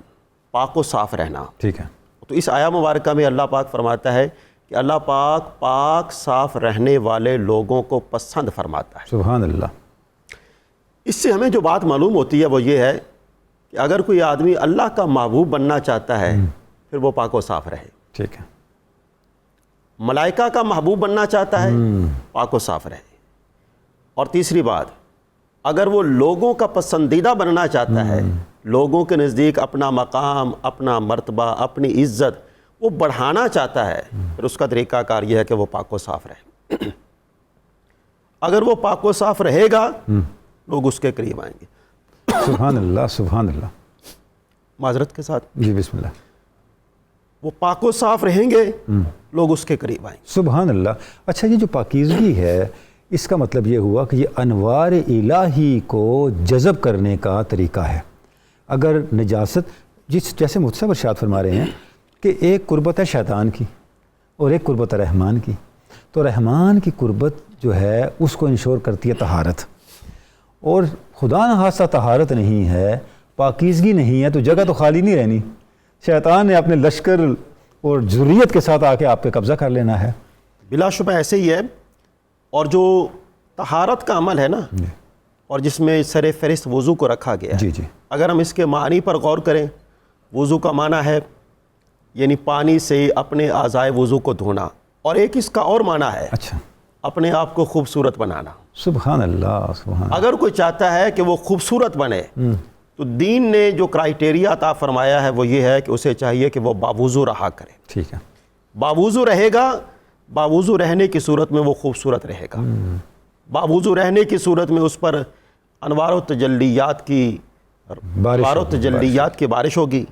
پاک و صاف رہنا۔ ٹھیک ہے۔ تو اس آیہ مبارکہ میں اللہ پاک فرماتا ہے کہ اللہ پاک پاک صاف رہنے والے لوگوں کو پسند فرماتا ہے۔ سبحان اللہ۔ اس سے ہمیں جو بات معلوم ہوتی ہے وہ یہ ہے کہ اگر کوئی آدمی اللہ کا محبوب بننا چاہتا ہے پھر وہ پاک و صاف رہے۔ ٹھیک ہے۔ ملائکہ کا محبوب بننا چاہتا ہے پاک و صاف رہے۔ اور تیسری بات، اگر وہ لوگوں کا پسندیدہ بننا چاہتا ہے، لوگوں کے نزدیک اپنا مقام، اپنا مرتبہ، اپنی عزت وہ بڑھانا چاہتا ہے، پھر اس کا طریقہ کار یہ ہے کہ وہ پاک و صاف رہے۔ اگر وہ پاک و صاف رہے گا لوگ اس کے قریب آئیں گے۔ سبحان اللہ، سبحان اللہ۔ معذرت کے ساتھ، جی بسم اللہ۔ وہ پاک و صاف رہیں گے لوگ اس کے قریب آئیں گے۔ سبحان اللہ۔ اچھا، یہ جو پاکیزگی ہے اس کا مطلب یہ ہوا کہ یہ انوار الہی کو جذب کرنے کا طریقہ ہے۔ اگر نجاست، جیسے مفتی صاحب ارشاد فرما رہے ہیں کہ ایک قربت ہے شیطان کی اور ایک قربت ہے رحمان کی، تو رحمان کی قربت جو ہے اس کو انشور کرتی ہے طہارت، اور خدا نخواستہ طہارت نہیں ہے، پاکیزگی نہیں ہے، تو جگہ تو خالی نہیں رہنی، شیطان نے اپنے لشکر اور ذریت کے ساتھ آ کے آپ پہ قبضہ کر لینا ہے۔ بلا شبہ ایسے ہی ہے۔ اور جو طہارت کا عمل ہے نا، اور جس میں سر فہرست وضو کو رکھا گیا ہے، جی جی، اگر ہم اس کے معنی پر غور کریں، وضو کا معنی ہے یعنی پانی سے اپنے اعضائے وضو کو دھونا، اور ایک اس کا اور معنی ہے اچھا، اپنے آپ کو خوبصورت بنانا۔ سبحان اللہ، سبحان اللہ۔ اگر کوئی چاہتا ہے کہ وہ خوبصورت بنے تو دین نے جو کرائٹیریا عطا فرمایا ہے وہ یہ ہے کہ اسے چاہیے کہ وہ باوضو رہا کرے۔ ٹھیک ہے۔ باوضو رہے گا، باوضو رہنے کی صورت میں وہ خوبصورت رہے گا۔ باوضو رہنے کی صورت میں اس پر انوار و تجلیات کی بارش ہوگی،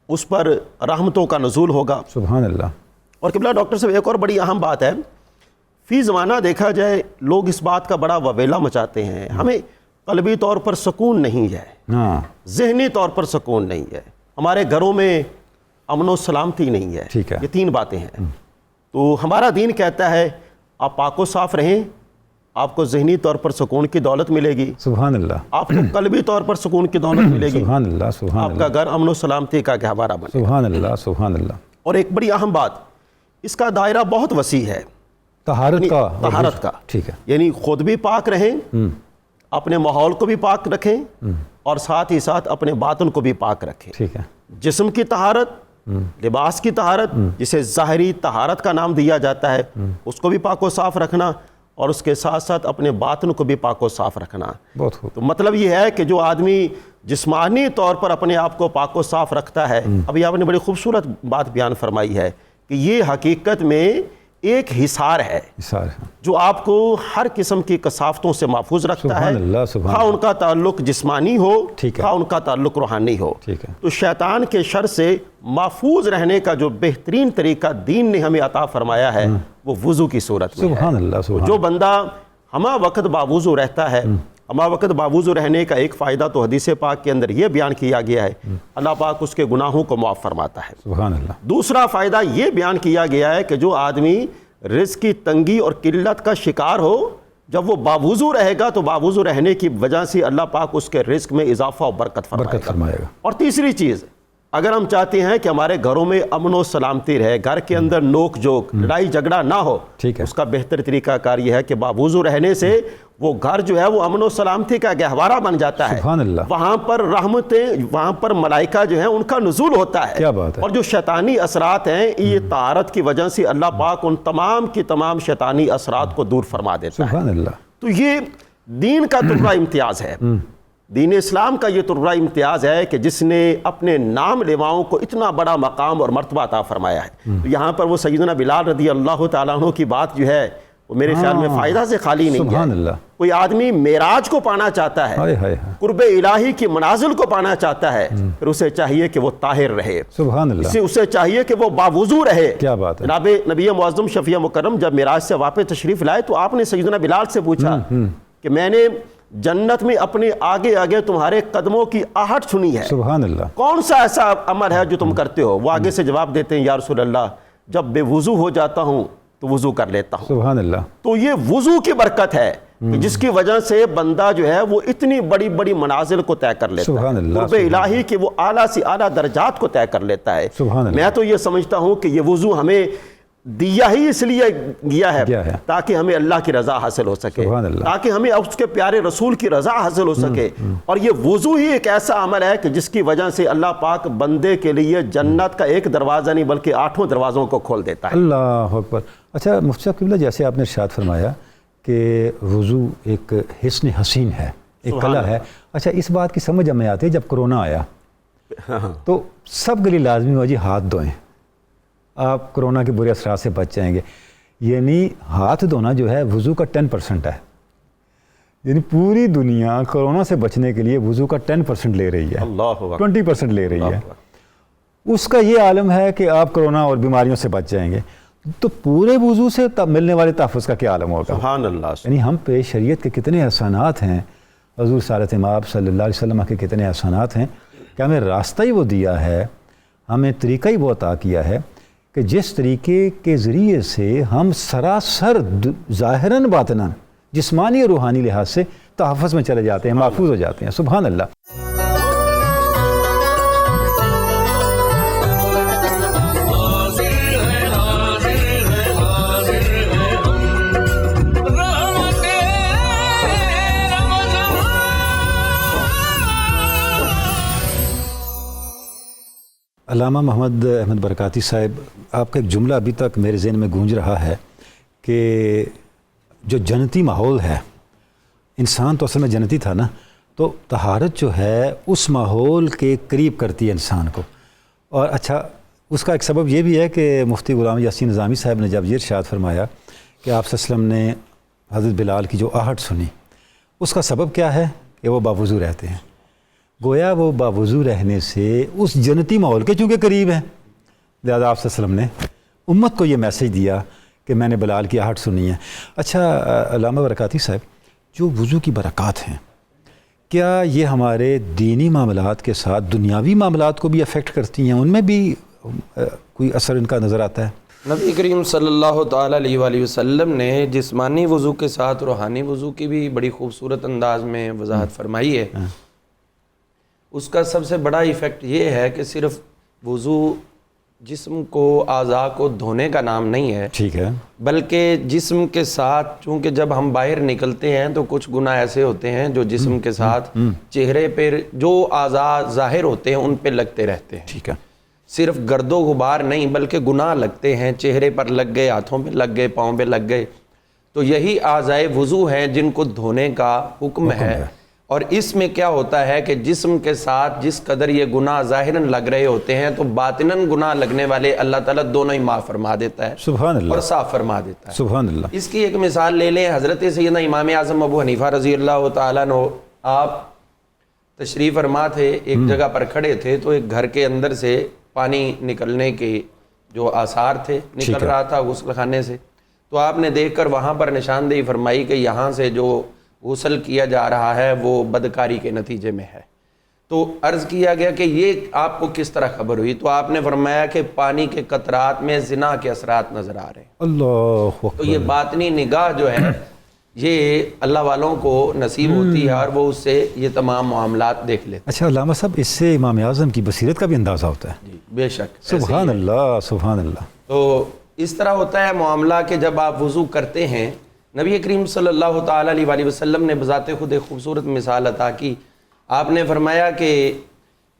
اس پر رحمتوں کا نزول ہوگا۔ سبحان اللہ۔ اور قبلہ ڈاکٹر صاحب، ایک اور بڑی اہم بات ہے، فی زمانہ دیکھا جائے لوگ اس بات کا بڑا وویلا مچاتے ہیں، ہمیں قلبی طور پر سکون نہیں ہے، ذہنی طور پر سکون نہیں ہے، ہمارے گھروں میں امن و سلامتی نہیں ہے۔ ٹھیک ہے۔ یہ تین باتیں ہیں۔ تو ہمارا دین کہتا ہے آپ پاک و صاف رہیں، آپ کو ذہنی طور پر سکون کی دولت ملے گی، سبحان اللہ، آپ کو قلبی طور پر سکون کی دولت ملے گی، سبحان اللہ، سبحان آپ کا اللہ، گھر امن و سلامتی کا گہوارہ بنے۔ سبحان اللہ، سبحان اللہ۔ اور ایک بڑی اہم بات، اس کا دائرہ بہت وسیع ہے، طہارت کا، طہارت کا۔ ٹھیک ہے۔ یعنی خود بھی پاک رہیں، اپنے ماحول کو بھی پاک رکھیں، اور ساتھ ہی ساتھ اپنے باطن کو بھی پاک رکھیں۔ ٹھیک ہے۔ جسم کی طہارت، لباس کی طہارت، جسے ظاہری طہارت کا نام دیا جاتا ہے، اس کو بھی پاک و صاف رکھنا، اور اس کے ساتھ ساتھ اپنے باطن کو بھی پاک و صاف رکھنا۔ بہت خوب۔ تو مطلب یہ ہے کہ جو آدمی جسمانی طور پر اپنے آپ کو پاک و صاف رکھتا ہے، ابھی آپ نے بڑی خوبصورت بات بیان فرمائی ہے کہ یہ حقیقت میں ایک حصار ہے جو آپ کو ہر قسم کی کثافتوں سے محفوظ رکھتا ہے، خواہ ان کا تعلق جسمانی ہو، خواہ ان کا تعلق روحانی ہو۔ تو شیطان کے شر سے محفوظ رہنے کا جو بہترین طریقہ دین نے ہمیں عطا فرمایا ہے وہ وضو کی صورت میں ہے۔ جو بندہ ہمہ وقت باوضو رہتا ہے، ہمہ وقت باوضو رہنے کا ایک فائدہ تو حدیث پاک کے اندر یہ بیان کیا گیا ہے، اللہ پاک اس کے گناہوں کو معاف فرماتا ہے۔ سبحان اللہ۔ دوسرا فائدہ یہ بیان کیا گیا ہے کہ جو آدمی رزق کی تنگی اور قلت کا شکار ہو، جب وہ باوضو رہے گا تو باوضو رہنے کی وجہ سے اللہ پاک اس کے رزق میں اضافہ و برکت فرمائے گا۔ اور تیسری چیز، اگر ہم چاہتے ہیں کہ ہمارے گھروں میں امن و سلامتی رہے، گھر کے اندر نوک جھوک لڑائی جھگڑا نہ ہو، اس کا بہتر طریقہ کار یہ ہے کہ باوضو رہنے سے وہ گھر جو ہے وہ امن و سلامتی کا گہوارہ بن جاتا ہے، سبحان اللہ، وہاں پر رحمتیں، وہاں پر ملائکہ جو ہیں ان کا نزول ہوتا ہے، کیا بات ہے، اور جو شیطانی اثرات ہیں یہ طہارت کی وجہ سے اللہ پاک ان تمام کی تمام شیطانی اثرات کو دور فرما دیتا ہے۔ سبحان اللہ۔ تو یہ دین کا تربہ امتیاز ہے، دین اسلام کا یہ تربہ امتیاز ہے کہ جس نے اپنے نام لیواؤں کو اتنا بڑا مقام اور مرتبہ عطا فرمایا ہے۔ تو یہاں پر وہ سیدنا بلال رضی اللہ تعالیٰ عنہ کی بات جو ہے وہ میرے خیال میں فائدہ سے خالی نہیں ہے۔ سبحان اللہ۔ کوئی آدمی معراج کو پانا چاہتا ہے، قرب الہی کی منازل کو پانا چاہتا ہے، پھر اسے چاہیے کہ وہ طاہر رہے، سبحان اللہ، اسے چاہیے کہ وہ باوضو رہے۔ کیا بات ہے۔ جناب نبی معظم شفیع مکرم جب معراج سے واپس تشریف لائے تو آپ نے سیدنا بلال سے پوچھا کہ میں نے جنت میں اپنے آگے آگے تمہارے قدموں کی آہٹ سنی ہے، سبحان اللہ، کون سا ایسا عمل ہے جو تم کرتے ہو؟ وہ آگے سے جواب دیتے ہیں یا رسول اللہ جب بے وضو ہو جاتا ہوں تو وضو کر لیتا ہوں۔ سبحان اللہ۔ تو یہ وضو کی برکت ہے کہ جس کی وجہ سے بندہ جو ہے وہ اتنی بڑی بڑی منازل کو طے کر لیتا سبحان ہے، اللہ، قرب الہی کے وہ اعلیٰ سے اعلیٰ درجات کو طے کر لیتا ہے۔ سبحان اللہ۔ میں تو یہ سمجھتا ہوں کہ یہ وضو ہمیں دیا ہی اس لیے گیا ہے تاکہ ہمیں اللہ کی رضا حاصل ہو سکے، تاکہ ہمیں اس کے پیارے رسول کی رضا حاصل ہو سکے، اور یہ وضو ہی ایک ایسا عمل ہے کہ جس کی وجہ سے اللہ پاک بندے کے لیے جنت کا ایک دروازہ نہیں بلکہ 8 دروازوں کو کھول دیتا ہے۔ اللہ اکبر۔ اچھا مفتی صاحب قبلہ، جیسے آپ نے ارشاد فرمایا کہ وضو ایک حسن حسین ہے، ایک کلا ہے، اچھا اس بات کی سمجھ ہمیں آتی ہے جب کرونا آیا تو سب کے لیے لازمی ہوا جی ہاتھ دھوئیں، آپ کرونا کے برے اثرات سے بچ جائیں گے، یعنی ہاتھ دھونا جو ہے وضو کا 10% ہے، یعنی پوری دنیا کرونا سے بچنے کے لیے وضو کا 10% لے رہی ہے، 20% لے رہی ہے، اس کا یہ عالم ہے کہ آپ کرونا اور بیماریوں سے بچ جائیں گے، تو پورے وضو سے ملنے والے تحفظ کا کیا عالم ہوگا؟ سبحان اللہ۔ یعنی ہم پہ شریعت کے کتنے احسانات ہیں، حضور سالت مآب صلی اللہ علیہ وسلم کے کتنے احسانات ہیں کہ ہمیں راستہ ہی وہ دیا ہے، ہمیں طریقہ ہی وہ عطا کیا ہے کہ جس طریقے کے ذریعے سے ہم سراسر ظاہراً باطناً جسمانی اور روحانی لحاظ سے تحفظ میں چلے جاتے ہیں، محفوظ ہو جاتے ہیں۔ سبحان اللہ۔ علامہ محمد احمد برکاتی صاحب، آپ کا ایک جملہ ابھی تک میرے ذہن میں گونج رہا ہے کہ جو جنتی ماحول ہے، انسان تو اصل میں جنتی تھا نا، تو طہارت جو ہے اس ماحول کے قریب کرتی ہے انسان کو، اور اچھا اس کا ایک سبب یہ بھی ہے کہ مفتی غلام یاسین نظامی صاحب نے جب یہ ارشاد فرمایا کہ آپ صلی اللہ علیہ وسلم نے حضرت بلال کی جو آہٹ سنی، اس کا سبب کیا ہے کہ وہ باوضو رہتے ہیں، گویا وہ باوضو رہنے سے اس جنتی ماحول کے چونکہ قریب ہیں، لہٰذا آپ صلی اللہ علیہ وسلم نے امت کو یہ میسج دیا کہ میں نے بلال کی آہٹ سنی ہے۔ اچھا علامہ برکاتی صاحب، جو وضو کی برکات ہیں، کیا یہ ہمارے دینی معاملات کے ساتھ دنیاوی معاملات کو بھی افیکٹ کرتی ہیں؟ ان میں بھی کوئی اثر ان کا نظر آتا ہے؟ نبی کریم صلی اللہ تعالیٰ علیہ وآلہ وسلم نے جسمانی وضو کے ساتھ روحانی وضو کی بھی بڑی خوبصورت انداز میں وضاحت فرمائی ہے۔ اس کا سب سے بڑا ایفیکٹ یہ ہے کہ صرف وضو جسم کو، اعضاء کو دھونے کا نام نہیں ہے، ٹھیک ہے، بلکہ جسم کے ساتھ، چونکہ جب ہم باہر نکلتے ہیں تو کچھ گناہ ایسے ہوتے ہیں جو جسم کے ساتھ چہرے پہ جو اعضاء ظاہر ہوتے ہیں ان پہ لگتے رہتے ہیں، ٹھیک ہے، صرف گرد و غبار نہیں بلکہ گناہ لگتے ہیں، چہرے پر لگ گئے، ہاتھوں پہ لگ گئے، پاؤں پہ لگ گئے، تو یہی اعضائے وضو ہیں جن کو دھونے کا حکم ہے۔ اور اس میں کیا ہوتا ہے کہ جسم کے ساتھ جس قدر یہ گناہ ظاہراً لگ رہے ہوتے ہیں تو باطناً گناہ لگنے والے اللہ تعالیٰ دونوں ہی معاف فرما دیتا ہے، سبحان اللہ، اور صاف فرما دیتا ہے، سبحان اللہ۔ اس کی ایک مثال لے لیں، حضرت سیدنا امام اعظم ابو حنیفہ رضی اللہ تعالیٰ عنہ، آپ تشریف فرما تھے، ایک جگہ پر کھڑے تھے تو ایک گھر کے اندر سے پانی نکلنے کے جو آثار تھے نکل رہا تھا غسل خانے سے، تو آپ نے دیکھ کر وہاں پر نشاندہی فرمائی کہ یہاں سے جو غسل کیا جا رہا ہے وہ بدکاری کے نتیجے میں ہے۔ تو عرض کیا گیا کہ یہ آپ کو کس طرح خبر ہوئی؟ تو آپ نے فرمایا کہ پانی کے قطرات میں زنا کے اثرات نظر آ رہے ہیں۔ اللہ تو یہ باطنی نگاہ جو ہے یہ اللہ والوں کو نصیب ہوتی ہے اور وہ اس سے یہ تمام معاملات دیکھ لیتے ہیں۔ اچھا علامہ صاحب، اس سے امام اعظم کی بصیرت کا بھی اندازہ ہوتا ہے؟ جی بے شک، سبحان اللہ سبحان اللہ۔ تو اس طرح ہوتا ہے معاملہ کہ جب آپ وضو کرتے ہیں، نبی کریم صلی اللہ تعالیٰ علیہ وآلہ وسلم نے بذات خود ایک خوبصورت مثال عطا کی۔ آپ نے فرمایا کہ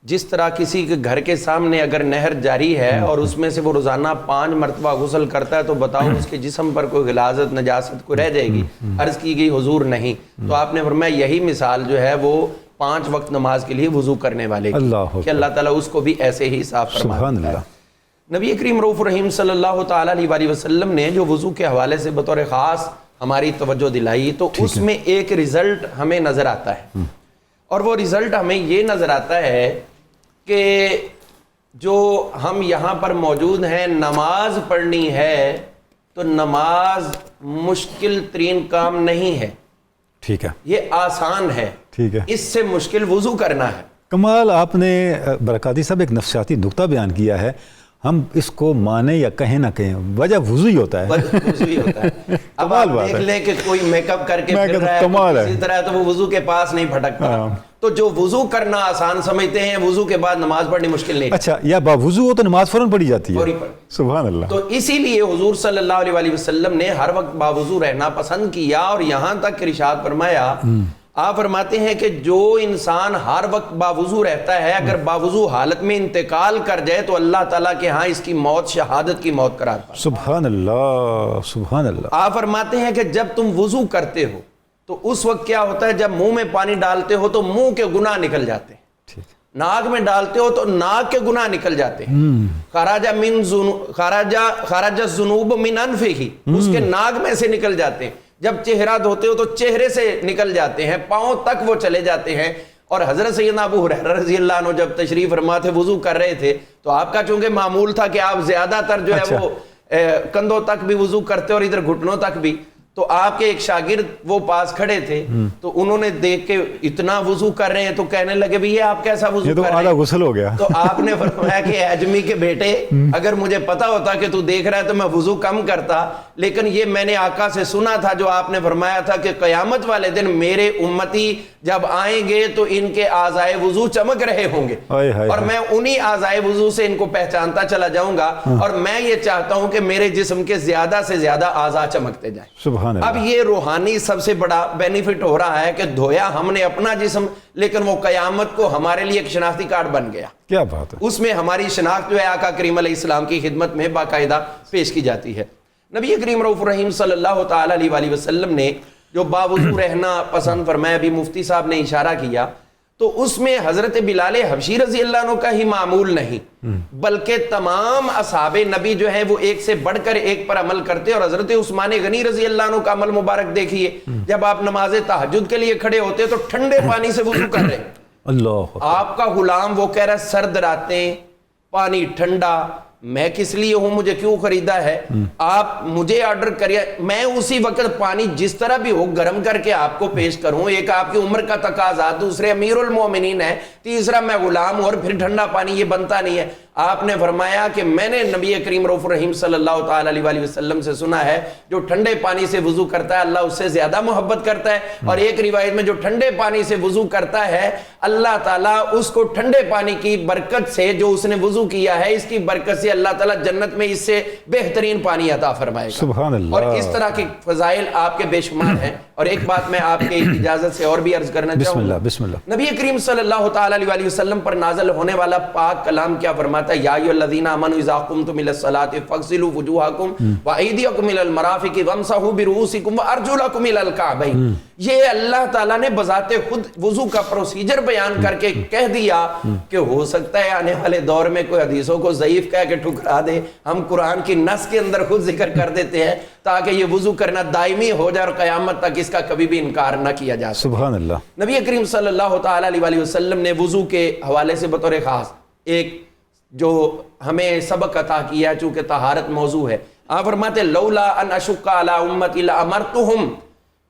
جس طرح کسی کے گھر کے سامنے اگر نہر جاری ہے اور اس میں سے وہ روزانہ 5 مرتبہ غسل کرتا ہے تو بتاؤ اس کے جسم پر کوئی غلاظت نجاست کو رہ جائے گی؟ عرض کی گئی حضور نہیں۔ تو آپ نے فرمایا یہی مثال جو ہے وہ 5 وقت نماز کے لیے وضو کرنے والے کی، کہ اللہ تعالیٰ اس کو بھی ایسے ہی صاف فرماتا ہے۔ نبی کریم رؤوف رحیم صلی اللہ تعالیٰ علیہ وآلہ وسلم نے جو وضو کے حوالے سے بطور خاص ہماری توجہ دلائی، تو اس میں ایک رزلٹ ہمیں نظر آتا ہے، اور وہ رزلٹ ہمیں یہ نظر آتا ہے کہ جو ہم یہاں پر موجود ہیں، نماز پڑھنی ہے تو نماز مشکل ترین کام نہیں ہے، ٹھیک ہے، یہ آسان ہے، ٹھیک ہے، اس سے مشکل وضو کرنا ہے۔ کمال، آپ نے برکاتی صاحب ایک نفسیاتی نقطہ بیان کیا ہے، ہم اس کو مانیں یا کہیں نہ کہیں، وجہ وضو ہی ہوتا ہے۔ وضو ہی ہوتا ہے۔ اب آپ دیکھ لیں کہ کوئی میک اپ کر کے پھر رہا ہے اسی طرح تو وہ وضو کے پاس نہیں بھٹکتا۔ تو جو وضو کرنا آسان سمجھتے ہیں، وضو کے بعد نماز پڑھنی مشکل نہیں۔ اچھا، یا باوضو ہو تو نماز فوراً پڑھی جاتی ہے؟ سبحان اللہ۔ تو اسی لیے حضور صلی اللہ علیہ وآلہ وسلم نے ہر وقت باوضو رہنا پسند کیا، اور یہاں تک ارشاد فرمایا، آپ فرماتے ہیں کہ جو انسان ہر وقت باوضو رہتا ہے، اگر باوضو حالت میں انتقال کر جائے تو اللہ تعالیٰ کے ہاں اس کی موت شہادت کی موت قرار پاتا ہے۔ سبحان اللہ سبحان اللہ۔ آپ فرماتے ہیں کہ جب تم وضو کرتے ہو تو اس وقت کیا ہوتا ہے، جب منہ میں پانی ڈالتے ہو تو منہ کے گناہ نکل جاتے ہیں، ناک میں ڈالتے ہو تو ناک کے گناہ نکل جاتے ہیں۔ خراج الذنوب من انفہ، اس کے ناک میں سے نکل جاتے ہیں۔ جب چہرہ دھوتے ہو تو چہرے سے نکل جاتے ہیں، پاؤں تک وہ چلے جاتے ہیں۔ اور حضرت سیدنا ابو ہریرہ رضی اللہ عنہ جب تشریف فرما تھے، وضو کر رہے تھے، تو آپ کا چونکہ معمول تھا کہ آپ زیادہ تر جو ہے وہ کندھوں تک بھی وضو کرتے اور ادھر گھٹنوں تک بھی، تو آپ کے ایک شاگرد وہ پاس کھڑے تھے، تو انہوں نے دیکھ کے اتنا وضو کر رہے ہیں تو کہنے لگے بھی یہ آپ کیسا وضو کر رہے ہیں؟ یہ تو غسل ہو گیا۔ تو آپ نے فرمایا کہ اجمی کے بیٹے، اگر مجھے پتا ہوتا کہ تو دیکھ رہا ہے تو میں وضو کم کرتا، لیکن یہ میں نے آقا سے سنا تھا جو آپ نے فرمایا تھا کہ قیامت والے دن میرے امتی جب آئیں گے تو ان کے اعضائے وضو چمک رہے ہوں گے، اور میں انہی اعضائے وضو سے ان کو پہچانتا چلا جاؤں گا، اور میں یہ چاہتا ہوں کہ میرے جسم کے زیادہ سے زیادہ اعضاء چمکتے جائیں۔ اب یہ روحانی سب سے بڑا بینیفٹ ہو رہا ہے کہ دھویا ہم نے اپنا جسم، لیکن وہ قیامت کو ہمارے لیے ایک شناختی کارڈ بن گیا۔ کیا بات ہے! اس میں ہماری شناخت جو ہے آقا کریم علیہ السلام کی خدمت میں باقاعدہ پیش کی جاتی ہے۔ نبی کریم رؤوف رحیم صلی اللہ تعالیٰ علیہ وآلہ وسلم نے جو باوضو رہنا پسند فرمایا، ابھی مفتی صاحب نے اشارہ کیا، تو اس میں حضرت بلال حبشی رضی اللہ عنہ کا ہی معمول نہیں، بلکہ تمام اصحاب نبی جو ہیں وہ ایک سے بڑھ کر ایک پر عمل کرتے، اور حضرت عثمان غنی رضی اللہ عنہ کا عمل مبارک دیکھیے، جب آپ نماز تہجد کے لیے کھڑے ہوتے تو ٹھنڈے پانی سے وضو کر رہے ہیں۔ اللہ، آپ کا غلام وہ کہہ رہا ہے سرد راتیں، پانی ٹھنڈا، میں کس لیے ہوں، مجھے کیوں خریدا ہے، آپ مجھے آرڈر کریے، میں اسی وقت پانی جس طرح بھی ہو گرم کر کے آپ کو پیش کروں۔ ایک آپ کی عمر کا تقاضا، دوسرے امیر المومنین ہے، تیسرا میں غلام ہوں، اور پھر ٹھنڈا پانی یہ بنتا نہیں ہے۔ آپ نے فرمایا کہ میں نے نبی کریم رؤوف رحیم صلی اللہ تعالیٰ علیہ وآلہ وسلم سے سنا ہے جو ٹھنڈے پانی سے وضو کرتا ہے اللہ اس سے زیادہ محبت کرتا ہے، اور ایک روایت میں جو ٹھنڈے پانی سے وضو کرتا ہے اللہ تعالیٰ اس کو ٹھنڈے پانی کی برکت سے جو اس نے وضو کیا ہے اس کی برکت سے اللہ تعالیٰ جنت میں اس سے بہترین پانی عطا فرمائے گا۔ سبحان اللہ۔ اور اس طرح کی فضائل آپ کے بے شمار ہیں۔ اور ایک بات میں آپ کے اجازت سے اور بھی عرض کرنا چاہوں گا، بسم اللہ۔ نبی کریم صلی اللہ تعالیٰ علیہ وآلہ وسلم پر نازل ہونے والا پاک کلام کیا فرماتا ہے؟ یا ایھا الذین آمنوا اذا قمتم الی الصلاۃ فاغسلوا وجوہکم وایدیکم الی المرافق وامسحوا برؤوسکم وارجلکم الی الکعبین۔ یہ اللہ تعالیٰ نے بذات خود وضو کا پروسیجر بیان کر کے کہہ دیا کہ ہو سکتا ہے آنے والے دور میں کوئی حدیثوں کو ضعیف کہہ کے ٹھکرا دے، ہم قرآن کی نص کے اندر خود ذکر کر دیتے ہیں تاکہ یہ وضو کرنا دائمی ہو جائے اور قیامت تک اس کا کبھی بھی انکار نہ کیا جا سکے۔ سبحان اللہ۔ نبی کریم صلی اللہ تعالیٰ علیہ وآلہ وسلم نے وضو کے حوالے سے بطور خاص ایک جو ہمیں سبق عطا کیا ہے، چونکہ طہارت موضوع ہے، آپ فرماتے لولا ان اشق علی امتی لامرتہم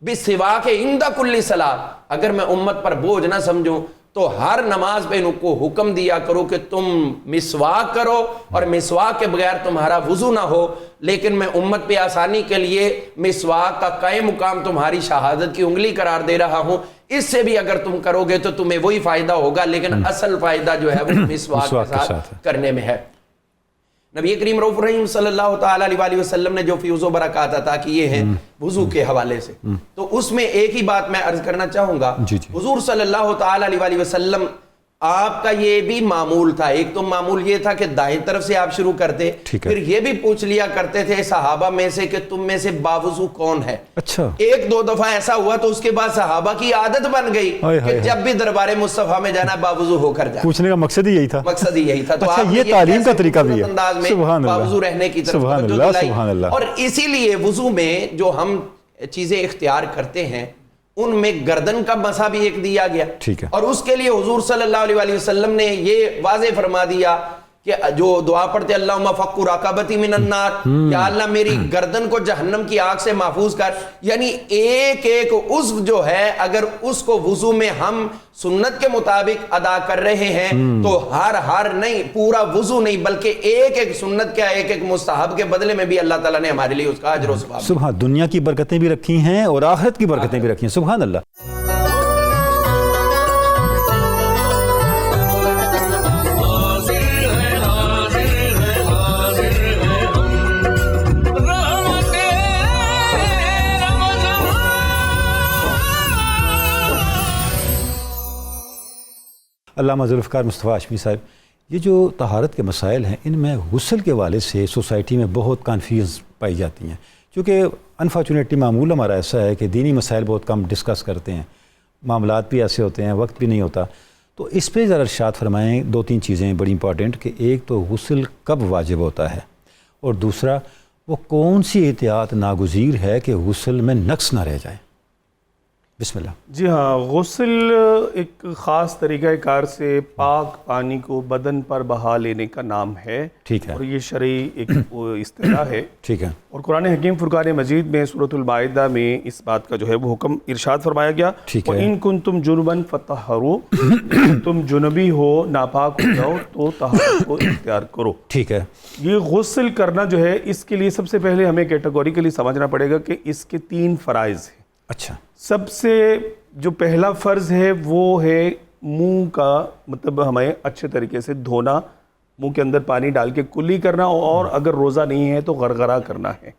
بالسواک عند کل صلاۃ، اگر میں امت پر بوجھ نہ سمجھوں تو ہر نماز پہ ان کو حکم دیا کرو کہ تم مسواک کرو اور مسواک کے بغیر تمہارا وضو نہ ہو، لیکن میں امت پہ آسانی کے لیے مسواک کا قائم مقام تمہاری شہادت کی انگلی قرار دے رہا ہوں، اس سے بھی اگر تم کرو گے تو تمہیں وہی فائدہ ہوگا، لیکن اصل فائدہ جو ہے وہ مسواک کے ساتھ کرنے میں ہے۔ نبی کریم رؤوف رحیم صلی اللہ تعالیٰ علیہ وسلم نے جو فیوز و برکات عطا کیے ہیں وضو کے حوالے سے، تو اس میں ایک ہی بات میں عرض کرنا چاہوں گا، حضور صلی اللہ تعالیٰ علیہ وسلم آپ کا یہ بھی معمول تھا، ایک تو معمول یہ تھا کہ دائیں طرف سے آپ شروع کرتے، پھر یہ بھی پوچھ لیا کرتے تھے صحابہ میں سے کہ تم میں سے باوضو کون ہے۔ اچھا، ایک دو دفعہ ایسا ہوا تو اس کے بعد صحابہ کی عادت بن گئی کہ جب بھی دربار مصطفیٰ میں جانا باوضو ہو کر جانا۔ پوچھنے کا مقصد ہی یہی تھا، مقصد ہی یہی تھا۔ تو اچھا، یہ تعلیم کا طریقہ بھی ہے، انداز میں سبحان اللہ، باوضو رہنے کی طرف توجہ دلائی، اور اسی لیے وضو میں جو ہم چیزیں اختیار کرتے ہیں ان میں گردن کا مسا بھی ایک دیا گیا، اور اس کے لیے حضور صلی اللہ علیہ وسلم نے یہ واضح فرما دیا کہ جو دعا پڑھتے اللہم فک رقبتی من النار، یا اللہ میری گردن کو جہنم کی آگ سے محفوظ کر، یعنی ایک ایک عضو جو ہے اگر اس کو وضو میں ہم سنت کے مطابق ادا کر رہے ہیں تو ہر نہیں، پورا وضو نہیں بلکہ ایک ایک سنت کا ایک ایک مستحب کے بدلے میں بھی اللہ تعالیٰ نے ہمارے لیے اس کا اجر و ثواب۔ سبحان، دنیا کی برکتیں بھی رکھی ہیں اور آخرت کی برکتیں بھی رکھی ہیں، سبحان اللہ۔ علامہ ذوالفقار مصطفیٰ ہاشمی صاحب، یہ جو طہارت کے مسائل ہیں ان میں غسل کے حوالے سے سوسائٹی میں بہت کانفیوژ پائی جاتی ہیں، کیونکہ انفارچونیٹلی معمول ہمارا ایسا ہے کہ دینی مسائل بہت کم ڈسکس کرتے ہیں، معاملات بھی ایسے ہوتے ہیں، وقت بھی نہیں ہوتا، تو اس پہ ذرا ارشاد فرمائیں دو تین چیزیں بڑی امپورٹنٹ، کہ ایک تو غسل کب واجب ہوتا ہے، اور دوسرا وہ کون سی احتیاط ناگزیر ہے کہ غسل میں نقص نہ رہ جائے۔ بسم اللہ۔ جی ہاں، غسل ایک خاص طریقہ کار سے پاک پانی کو بدن پر بہا لینے کا نام ہے، ٹھیک ہے، اور یہ شرعی ایک اصطلاح ہے، ٹھیک ہے، اور قرآن حکیم فرقان مجید میں سورۃ المائدہ میں اس بات کا جو ہے وہ حکم ارشاد فرمایا گیا، وَإِن كُنتُمْ جُنُبًا فَطَهَّرُوا، تم جنبی ہو ناپاک ہو جاؤ تو طہارت کو اختیار کرو، ٹھیک ہے۔ یہ غسل کرنا جو ہے اس کے لیے سب سے پہلے ہمیں کیٹیگوریکلی سمجھنا پڑے گا کہ اس کے 3 فرائض ہیں۔ اچھا، سب سے جو پہلا فرض ہے وہ ہے منہ کا، مطلب ہمیں اچھے طریقے سے دھونا، منہ کے اندر پانی ڈال کے کلی کرنا، اور اگر روزہ نہیں ہے تو غرغرہ کرنا ہے،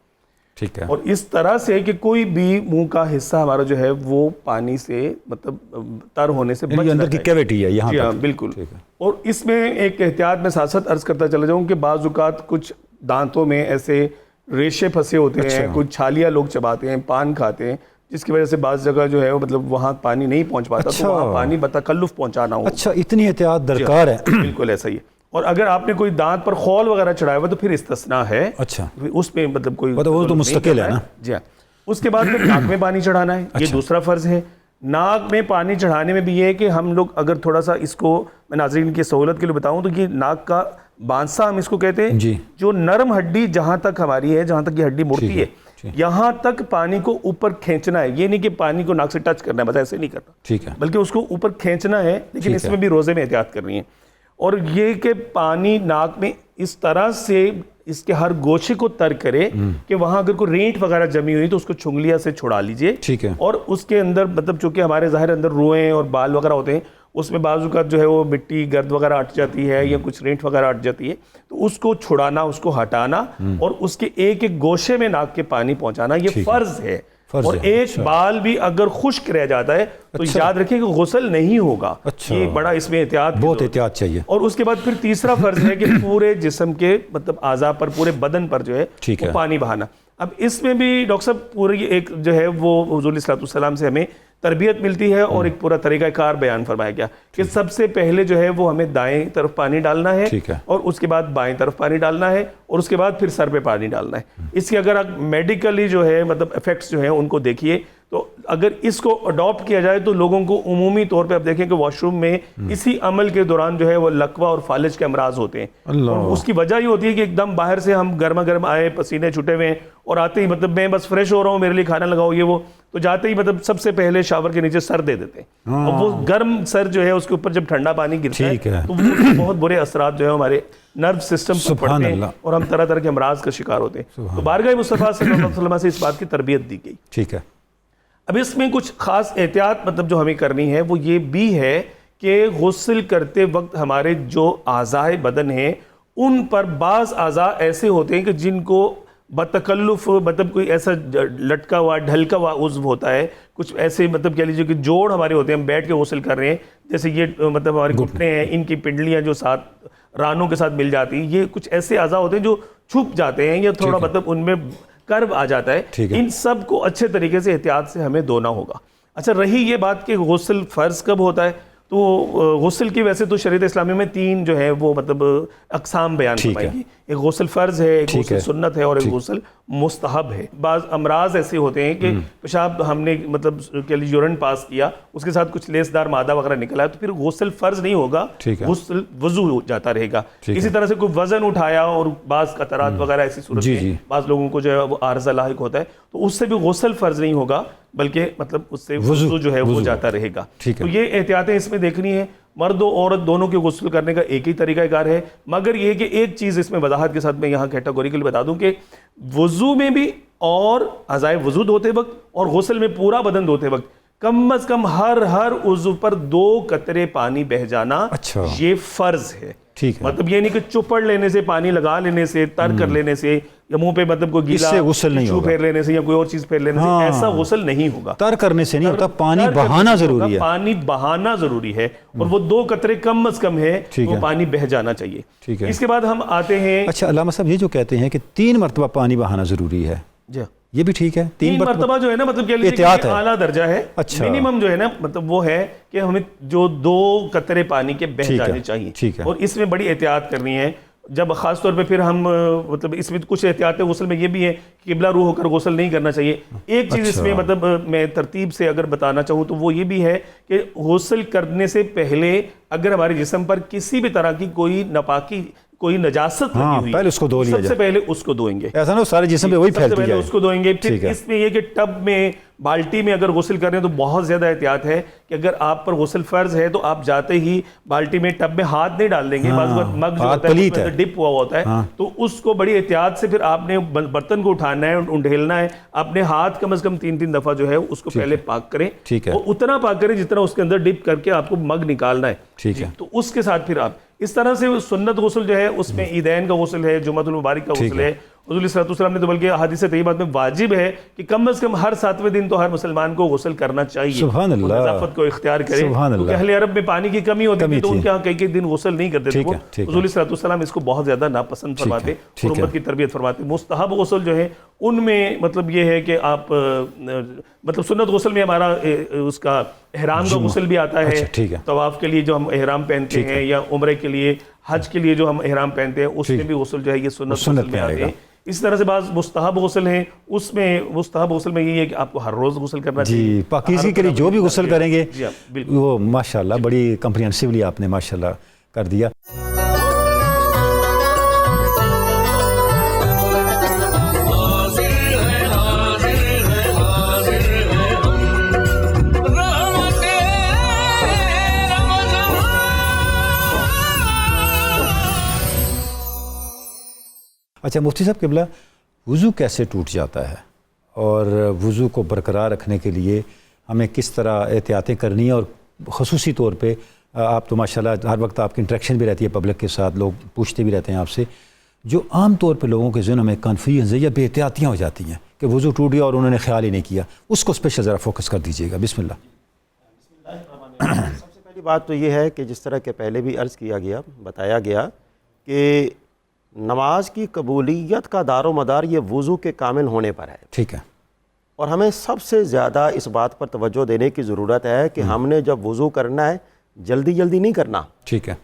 ٹھیک ہے، اور اس طرح سے کہ کوئی بھی منہ کا حصہ ہمارا جو ہے وہ پانی سے مطلب تر ہونے سے بچ اندر کی کیویٹی ہے یہاں، جی ہاں بالکل۔ اور اس میں ایک احتیاط میں ساتھ ساتھ عرض کرتا چلا جاؤں کہ بعض اوقات کچھ دانتوں میں ایسے ریشے پھنسے ہوتے ہیں، کچھ چھالیاں لوگ چباتے ہیں، پان کھاتے ہیں، جس کی وجہ سے بعض جگہ جو ہے وہ مطلب وہاں پانی نہیں پہنچ پاتا، تو وہاں پانی بتکلف پہنچانا ہو۔ اچھا، اتنی احتیاط درکار ہے، بالکل ایسا ہی ہے۔ اور اگر آپ نے کوئی دانت پر خول وغیرہ چڑھایا ہوا تو پھر استثناء ہے، اچھا، اس میں مطلب کوئی وہ تو مستقل ہے نا۔ جی ہاں، اس کے بعد پھر ناک میں پانی چڑھانا ہے، یہ دوسرا فرض ہے۔ ناک میں پانی چڑھانے میں بھی یہ ہے کہ ہم لوگ اگر تھوڑا سا اس کو میں ناظرین کی سہولت کے لیے بتاؤں تو یہ ناک کا بانسا ہم اس کو کہتے ہیں، جو نرم ہڈی جہاں تک ہماری ہے، جہاں تک یہ ہڈی مڑتی ہے، یہاں تک پانی کو اوپر کھینچنا ہے، یہ نہیں کہ پانی کو ناک سے ٹچ کرنا ہے، بس ایسے نہیں کرنا، ٹھیک ہے، بلکہ اس کو اوپر کھینچنا ہے، لیکن اس میں بھی روزے میں احتیاط کرنی ہے۔ اور یہ کہ پانی ناک میں اس طرح سے اس کے ہر گوشے کو تر کرے کہ وہاں اگر کوئی رینٹ وغیرہ جمی ہوئی تو اس کو چنگلیاں سے چھڑا لیجئے، ٹھیک ہے، اور اس کے اندر مطلب چونکہ ہمارے ظاہر اندر روئیں اور بال وغیرہ ہوتے ہیں، اس میں بعض اوقات جو ہے وہ مٹی گرد وغیرہ اٹ جاتی ہے یا کچھ رینٹ وغیرہ اٹ جاتی ہے، تو اس کو چھڑانا، اس کو ہٹانا، اور اس کے ایک ایک گوشے میں ناک کے پانی پہنچانا، یہ فرض ہے۔ اور ایک بال بھی اگر خشک رہ جاتا ہے تو یاد رکھیں کہ غسل نہیں ہوگا، یہ بڑا اس میں احتیاط، بہت احتیاط چاہیے۔ اور اس کے بعد پھر تیسرا فرض ہے کہ پورے جسم کے مطلب اعضاء پر، پورے بدن پر جو ہے وہ پانی بہانا۔ اب اس میں بھی ڈاکٹر صاحب پوری ایک جو ہے وہ حضور علیہ الصلوۃ والسلام سے ہمیں تربیت ملتی ہے، اور ایک پورا طریقہ کار بیان فرمایا گیا کہ سب سے پہلے جو ہے وہ ہمیں دائیں طرف پانی ڈالنا ہے، اور اس کے بعد بائیں طرف پانی ڈالنا ہے، اور اس کے بعد پھر سر پہ پانی ڈالنا ہے۔ اس کے اگر آپ میڈیکلی جو ہے مطلب ایفیکٹس جو ہیں ان کو دیکھیے تو اگر اس کو اڈاپٹ کیا جائے تو لوگوں کو عمومی طور پہ آپ دیکھیں کہ واش روم میں اسی عمل کے دوران جو ہے وہ لقوہ اور فالج کے امراض ہوتے ہیں، اور اس کی وجہ یہ ہوتی ہے کہ ایک دم باہر سے ہم گرما گرم آئے، پسینے چھٹے ہوئے ہیں، اور آتے ہی مطلب میں بس فریش ہو رہا ہوں، میرے لیے کھانا لگاؤ، یہ وہ، تو جاتے ہی مطلب سب سے پہلے شاور کے نیچے سر دے دیتے ہیں، اور وہ گرم سر جو ہے اس کے اوپر جب ٹھنڈا پانی گرتا ہے تو وہ بہت برے اثرات جو ہے ہمارے نرو سسٹم پر پڑتے ہیں اور ہم طرح طرح کے امراض کا شکار ہوتے ہیں. تو بارگاہ مصطفیٰ صلی اللہ علیہ وسلم سے اس بات کی تربیت دی گئی. ٹھیک ہے. اب اس میں کچھ خاص احتیاط مطلب جو ہمیں کرنی ہے وہ یہ بھی ہے کہ غسل کرتے وقت ہمارے جو اعضاء بدن ہیں ان پر بعض اعضاء ایسے ہوتے ہیں کہ جن کو بتکلف مطلب کوئی ایسا لٹکا ہوا ڈھلکا ہوا عضو ہوتا ہے، کچھ ایسے مطلب کہہ لیجیے کہ جوڑ ہمارے ہوتے ہیں، ہم بیٹھ کے غسل کر رہے ہیں، جیسے یہ مطلب ہمارے گھٹنے ہیں، ان کی پنڈلیاں جو ساتھ رانوں کے ساتھ مل جاتی ہیں، یہ کچھ ایسے اعضاء ہوتے ہیں جو چھپ جاتے ہیں یا تھوڑا مطلب ان میں کرو آ جاتا ہے. ان سب کو اچھے طریقے سے احتیاط سے ہمیں دھونا ہوگا. اچھا رہی یہ بات کہ غسل فرض کب ہوتا ہے، تو غسل کی ویسے تو شریعت اسلامی میں 3 جو ہے وہ مطلب اقسام بیان فرمائی گی. ایک غسل فرض ہے، ایک غسل سنت ہے، اور ایک غسل مستحب ہے. بعض امراض ایسے ہوتے ہیں کہ پیشاب ہم نے مطلب یورین پاس کیا، اس کے ساتھ کچھ لیسدار مادہ وغیرہ نکلا ہے، تو پھر غسل فرض نہیں ہوگا، غسل وضو جاتا رہے گا. اسی طرح سے کوئی وزن اٹھایا اور بعض قطرات وغیرہ ایسی صورت میں بعض لوگوں کو جو ہے وہ عارضہ لاحق ہوتا ہے، تو اس سے بھی غسل فرض نہیں ہوگا، بلکہ مطلب اس سے وضو جو ہے وہ جاتا رہے گا. تو یہ احتیاطیں اس میں دیکھنی ہے. مرد و عورت دونوں کے غسل کرنے کا ایک ہی طریقہ کار ہے، مگر یہ کہ ایک چیز اس میں وضاحت کے ساتھ میں یہاں کیٹاگوریکلی بتا دوں کہ وضو میں بھی اور اعضائے وضو دھوتے وقت اور غسل میں پورا بدن دھوتے وقت کم از کم ہر عضو پر 2 قطرے پانی بہہ جانا یہ فرض ہے. مطلب یہ نہیں کہ چپڑ لینے سے، پانی لگا لینے سے، تر کر لینے سے، یا منہ پہ مطلب کوئی گیلا ٹشو پھیر لینے سے یا کوئی اور چیز پھیر لینے سے ایسا غسل نہیں ہوگا. تر کرنے سے نہیں ہوتا، پانی بہانا ضروری ہے. پانی بہانا ضروری ہے اور وہ 2 قطرے کم از کم ہے، وہ پانی بہہ جانا چاہیے. اس کے بعد ہم آتے ہیں. اچھا علامہ صاحب یہ جو کہتے ہیں کہ 3 مرتبہ پانی بہانا ضروری ہے، یہ بھی ٹھیک ہے؟ 3 مرتبہ جو ہے نا مطلب کہ اعلیٰ درجہ ہے. منیمم جو ہے نا مطلب وہ ہے کہ ہمیں جو 2 قطرے پانی کے بہہ جانے چاہیے، اور اس میں بڑی احتیاط کرنی ہے. جب خاص طور پہ پھر ہم مطلب اس میں کچھ احتیاط غسل میں یہ بھی ہے کہ قبلہ روح ہو کر غسل نہیں کرنا چاہیے. ایک چیز اس میں مطلب میں ترتیب سے اگر بتانا چاہوں تو وہ یہ بھی ہے کہ غسل کرنے سے پہلے اگر ہمارے جسم پر کسی بھی طرح کی کوئی ناپاکی، کوئی نجاست لگی ہوئی، پہلے اس کو دھو لیا جائے. سب سے پہلے اس کو دھوئیں گے، ایسا نہ سارے جسم پہ وہی پھیلتی جائے، اس کو دھوئیں گے. پھر اس میں یہ کہ ٹب میں، بالٹی میں اگر غسل کر رہے ہیں تو بہت زیادہ احتیاط ہے کہ اگر آپ پر غسل فرض ہے تو آپ جاتے ہی بالٹی میں ٹب میں ہاتھ نہیں ڈال دیں گے. بعض وقت مگ جو ہوتا ہے ڈپ ہوا ہوتا ہے، تو اس کو بڑی احتیاط سے پھر آپ نے برتن کو اٹھانا ہے، انڈھیلنا ہے. اپنے ہاتھ کم از کم 3 دفعہ جو ہے اس کو پہلے پاک کریں، اور اتنا پاک کریں جتنا اس کے اندر ڈپ کر کے آپ کو مگ نکالنا ہے. تو اس کے ساتھ پھر آپ اس طرح سے سنت غسل جو ہے اس میں عیدین کا غسل ہے، جمعۃ المبارک کا غسل ہے. حضور علیہ السلام نے تو بلکہ احادیث طیبات میں واجب ہے کہ کم از کم ہر 7ویں دن تو ہر مسلمان کو غسل کرنا چاہیے. سبحان اللہ. نظافت کو اختیار کرے. کیونکہ اہل عرب میں پانی کی کمی ہوتی تھی تو ان کے یہاں کئی دن غسل نہیں کرتے تھے. حضور علیہ السلام اس کو بہت زیادہ ناپسند فرماتے اور امت کی تربیت فرماتے. مستحب غسل جو ہے ان میں مطلب یہ ہے کہ آپ مطلب سنت غسل میں ہمارا اس کا احرام کا غسل بھی آتا ہے. طواف کے لیے جو ہم احرام پہنتے ہیں یا عمرے کے لیے، حج کے لیے جو ہم احرام پہنتے ہیں، اس میں بھی غسل جو ہے یہ سنت غسل میں آتے ہیں. اس طرح سے بعض مستحب غسل ہیں، اس میں مستحب غسل میں یہ ہے کہ آپ کو ہر روز غسل کرنا چاہیے. پاکیزگی کے لیے جو بھی غسل کریں گے وہ ماشاءاللہ بڑی کمپریہنسولی آپ نے ماشاءاللہ کر دیا. اچھا مفتی صاحب قبلہ، وضو کیسے ٹوٹ جاتا ہے اور وضو کو برقرار رکھنے کے لیے ہمیں کس طرح احتیاطیں کرنی ہیں؟ اور خصوصی طور پہ آپ تو ماشاءاللہ ہر وقت آپ کی انٹریکشن بھی رہتی ہے پبلک کے ساتھ، لوگ پوچھتے بھی رہتے ہیں آپ سے، جو عام طور پہ لوگوں کے ذہنوں میں کنفیوژن یا بے احتیاطیاں ہو جاتی ہیں کہ وضو ٹوٹ گیا اور انہوں نے خیال ہی نہیں کیا، اس کو اسپیشل ذرا فوکس کر دیجیے گا. بسم اللہ. سب سے پہلی بات تو یہ ہے کہ جس طرح کہ پہلے بھی عرض کیا گیا، بتایا گیا کہ نماز کی قبولیت کا دار و مدار یہ وضو کے کامل ہونے پر ہے. ٹھیک ہے. اور ہمیں سب سے زیادہ اس بات پر توجہ دینے کی ضرورت ہے کہ ہم نے جب وضو کرنا ہے جلدی نہیں کرنا. ٹھیک ہے.